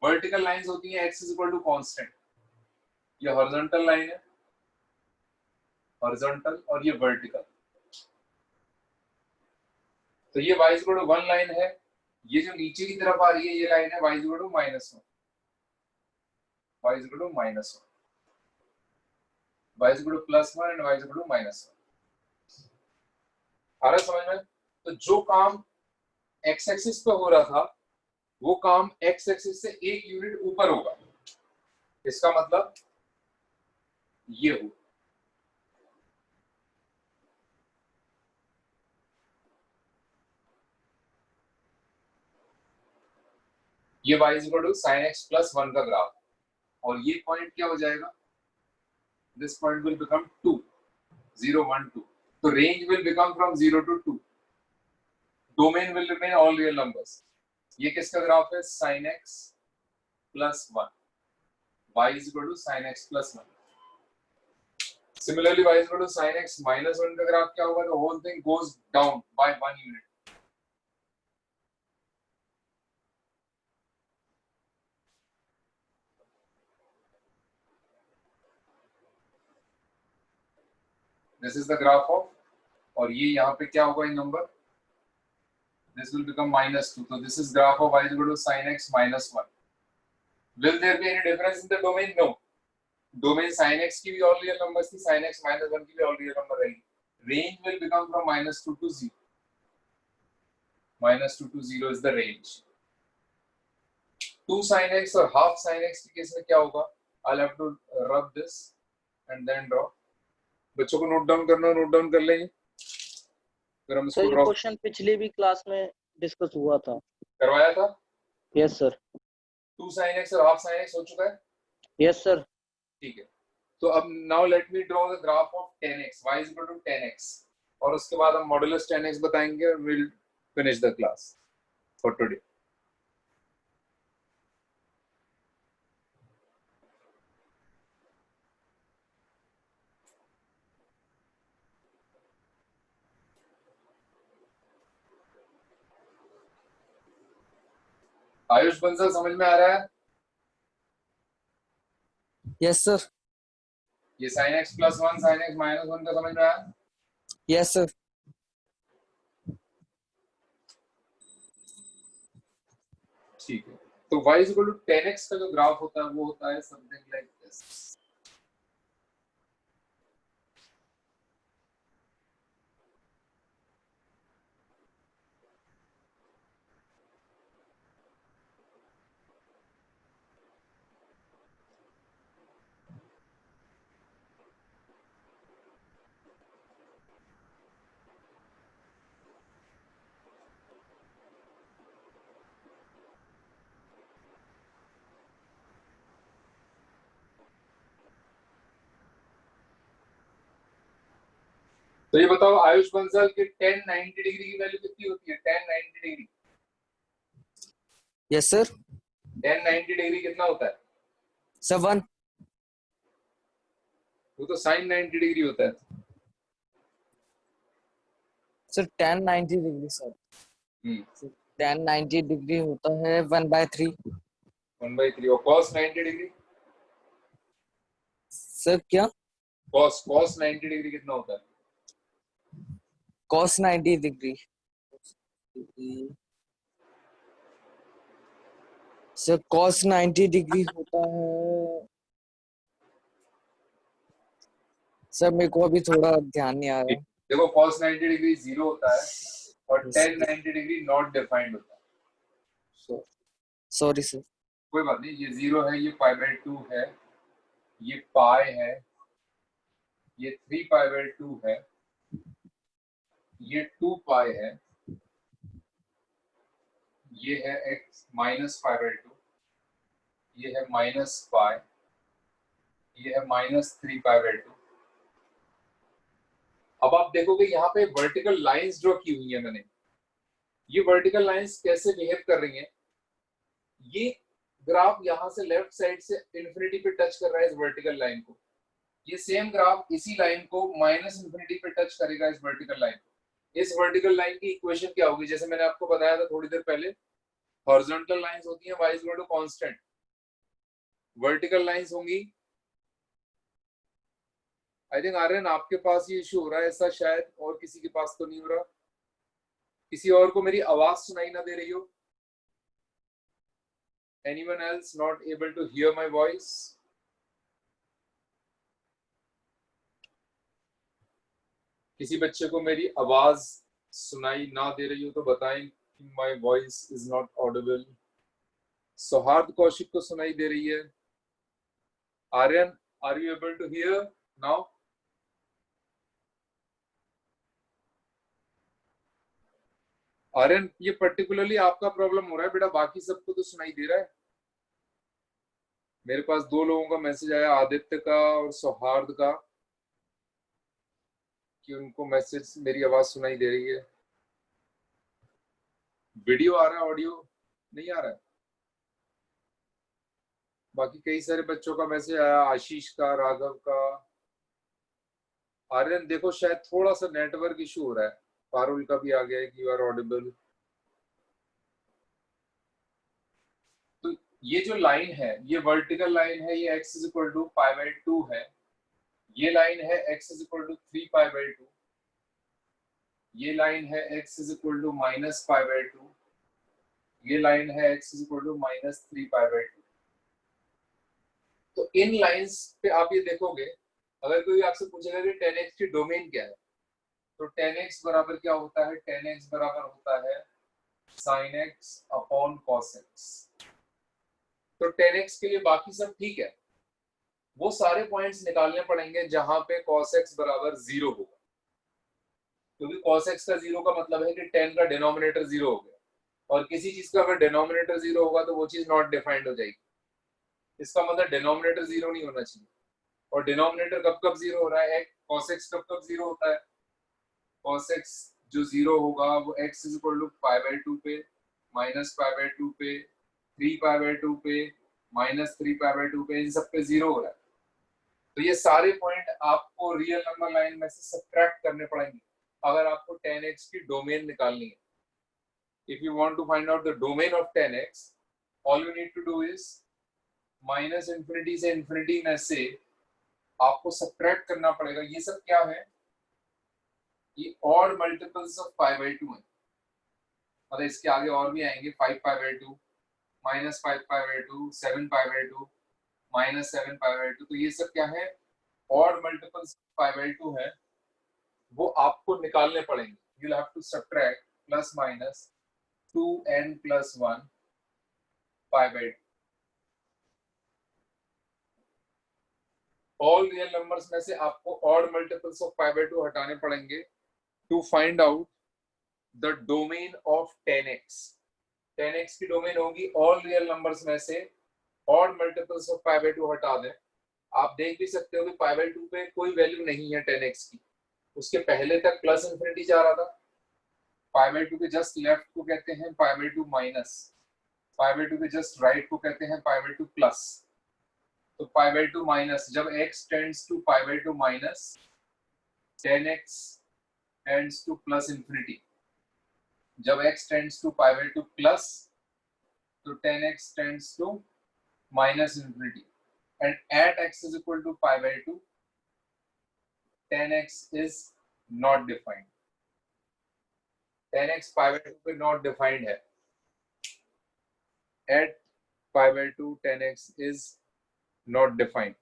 वर्टिकल लाइंस होती हैं x = कांस्टेंट. ये हॉरिजॉन्टल लाइन है, हॉरिजॉन्टल, और ये वर्टिकल. तो ये y = 1 लाइन है. ये जो नीचे की तरफ आ रही है ये लाइन है y = -1, y = -1, y = +1 and y = -1. आ रहा समझ में? तो जो काम x एक्सिस पे हो रहा था वो काम x एक्सिस से 1 यूनिट ऊपर होगा. इसका मतलब ये हो. ये y = sin x plus 1 का ग्राफ, और ये पॉइंट क्या हो जाएगा? This point will become 2, 0 1 2. तो range will become from 0 to 2. Domain will remain all real numbers. ये किसका ग्राफ है? sin x plus 1. y = sin x plus 1. Similarly, y = sin x minus 1 का ग्राफ क्या होगा? The whole thing goes down by 1 unit. This is the graph of, और ये यहाँ पे क्या होगा इन number? This will become -2. So this is graph of y = sin x minus 1. Will there be any difference in the domain? No. Domain sin x की भी ऑल रियल नंबर्स थी, sin x -1 की भी ऑल रियल नंबर रहेगी. Range will become from -2 to 0. -2 to 0 is the range. 2 sin x और half sin x के केस में क्या होगा? I'll have to rub this and then draw. बच्चों को नोट डाउन करना, नोट डाउन कर लेंगे. फिर हम इसको ड्रॉ. क्वेश्चन पिछले भी क्लास में डिस्कस हुआ था, करवाया था. Yes sir. 2 sin x और half sin x हो चुका है. Yes sir. ठीक है. तो अब now let me draw the graph of 10x, y = 10x, और उसके बाद हम मॉडुलस 10x बताएंगे और will finish the class for today. Ayush Bansal समझ में आ रहा है? Yes sir. ये sin x plus 1 sin x minus 1 का समझ में आया? Yes sir. ठीक है. तो y = 10x का जो ग्राफ होता है वो होता है समथिंग लाइक दिस. तो ये बताओ आयुष बंसल के tan 90 डिग्री की वैल्यू कितनी होती है? tan 90 degree, yes sir. tan 90 degree कितना होता है? सर 1। वो तो sin 90 डिग्री होता है। Sir tan 90 degree sir, tan 90 degree होता है 1/3। 1/3। और cos 90 डिग्री? सर क्या? cos 90 डिग्री कितना होता है? cos 90 degree sir, cos 90 degree होता है सर, मेरे को अभी थोड़ा ध्यान नहीं आ रहा। देखो cos 90 डिग्री 0 होता है और tan 90 डिग्री नॉट डिफाइंड होता है। Sorry sir. कोई बात नहीं, ये 0 है, ये π/2 है, ये पाई है, ये 3π/2 है, ये 2 पाई है, ये है x माइनस π/2, ये है माइनस पाई, ये है माइनस 3π/2। अब आप देखोगे यहाँ पे वर्टिकल लाइंस ड्रॉ की हुई है मैंने। ये वर्टिकल लाइंस कैसे बिहेव कर रही हैं? ये ग्राफ यहाँ से लेफ्ट साइड से इंफिनिटी पे टच कर रहा है इस वर्टिकल लाइन को। ये सेम ग्राफ इसी लाइन को माइनस इंफिनिटी पे टच करेगा, इस वर्टिकल लाइन को। इस वर्टिकल लाइन की इक्वेशन क्या होगी? जैसे मैंने आपको बताया था थोड़ी देर पहले, हॉरिजॉन्टल लाइंस होती हैं y is equal to constant, vertical lines होंगी। आई थिंक आर्यन आपके पास ये इशू हो रहा है, ऐसा शायद और किसी के पास तो नहीं हो रहा। किसी और को मेरी आवाज सुनाई ना दे रही हो? Anyone else not able to hear my voice? किसी बच्चे को मेरी आवाज सुनाई ना दे रही हो तो बताएं कि my voice is not audible. सौहार्द कौशिक को सुनाई दे रही है। Aryan, are you able to hear now? Aryan, ये पर्टिकुलरली आपका प्रॉब्लम हो रहा है बेटा, बाकी सबको तो सुनाई दे रहा है। मेरे पास 2 लोगों का मैसेज आया, आदित्य का और सौहार्द का, कि उनको मैसेज मेरी आवाज सुनाई दे रही है। वीडियो आ रहा है, ऑडियो नहीं आ रहा है। बाकी कई सारे बच्चों का मैसेज आया, आशीष का, राघव का। आर्यन देखो शायद थोड़ा सा नेटवर्क इशू हो रहा है। पारुल का भी आ गया है कि यू आर ऑडिबल। तो ये जो लाइन है, ये वर्टिकल लाइन है, ये x इज इक्वल टू π/2 है। ये लाइन है x इज इक्वल टू 3π/2। ये लाइन है x is equal to minus π/2। ये लाइन है x is equal to minus 3π/2। तो इन लाइंस पे आप ये देखोगे, अगर कोई आपसे पूछेगा कि tan x की डोमेन क्या है, तो tan x बराबर क्या होता है? tan x बराबर होता है sin x upon cos x। तो tan x के लिए बाकी सब ठीक है, वो सारे पॉइंट्स निकालने पड़ेंगे जहां पे cos x बराबर 0 होगा, क्योंकि cos x का 0 का मतलब है कि tan का डिनोमिनेटर 0 हो गया, और किसी चीज का अगर डिनोमिनेटर 0 होगा तो वो चीज नॉट डिफाइंड हो जाएगी। इसका मतलब डिनोमिनेटर 0 नहीं होना चाहिए। और डिनोमिनेटर कब कब 0 हो रहा है? cos x कब कब 0 होता है? cos x जो 0 होगा वो x इज इक्वल टू π/2 पे, माइनस π/2 पे, 3π/2 पे, माइनस 3π/2 पे, इन सब पे 0 हो रहा है। तो ये सारे पॉइंट आपको रियल नंबर लाइन में से सब्ट्रैक्ट करने पड़ेंगे अगर आपको tan x की डोमेन निकालनी है। If you want to find out the domain of tan x, all you need to do is minus infinity से इंफिनिटी में से आपको सब्ट्रैक्ट करना पड़ेगा। ये सब क्या है? ये ऑड मल्टीपल्स ऑफ π/2 है। मतलब इसके आगे और भी आएंगे, 5π/2, माइनस 5π/2, 7π/2, माइनस 7π/2। तो ये सब क्या है? ऑड मल्टीपल्स π/2 है, वो आपको निकालने पड़ेंगे। You have to subtract plus minus 2n + 1 π/2। All real numbers में से आपको ऑड मल्टीपल्स ऑफ π/2 हटाने पड़ेंगे to find out the domain of tan x। tan x की डोमेन होगी ऑल रियल नंबर्स में से ऑड मल्टीपल्स ऑफ π/2 हटा दें। आप देख भी सकते हो कि π/2 पे कोई वैल्यू नहीं है tan x की, उसके पहले तक प्लस इंफिनिटी जा रहा था, पाई बाई टू के जस्ट लेफ्ट को कहते हैं pi by two minus, pi by two के जस्ट राइट को कहते हैं पाई बाई टू प्लस। तो पाई बाई टू माइनस, जब x tends to pi by two minus, 10x tends to plus infinity. जब x tends to pi by two plus, तो 10x tends to minus infinity. And at x is equal to pi by to, 10x is not defined. 10x pi by 2 पे not defined है. At pi by 2, 10x is not defined.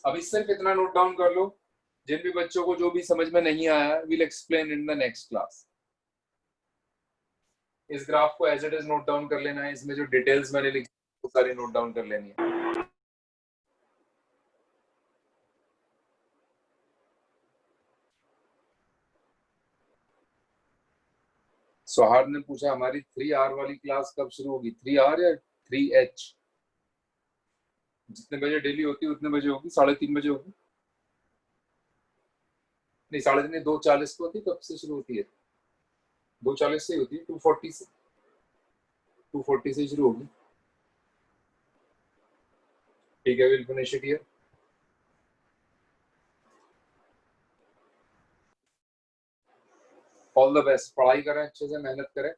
अभी सिर्फ इतना नोट डाउन कर लो, जिन भी बच्चों को जो भी समझ में नहीं आया, we'll explain in the next class. इस ग्राफ को as it is note down कर लेना है, इसमें जो डिटेल्स मैंने लिखी वो सारी नोट डाउन कर लेनी है। सुहार ने पूछा हमारी 3R वाली क्लास कब शुरू होगी? 3R या 3H? जितने बजे डेली होती है उतने बजे होगी, 3:30 बजे होगी। नहीं 3:30, 2:40 को होती है। कब से शुरू होती है? 2:40 से होती है, 2:40 से, 2:40 से शुरू होगी। ठीक है, will finish it here. All the best, पढ़ाई करें अच्छे से, मेहनत करें।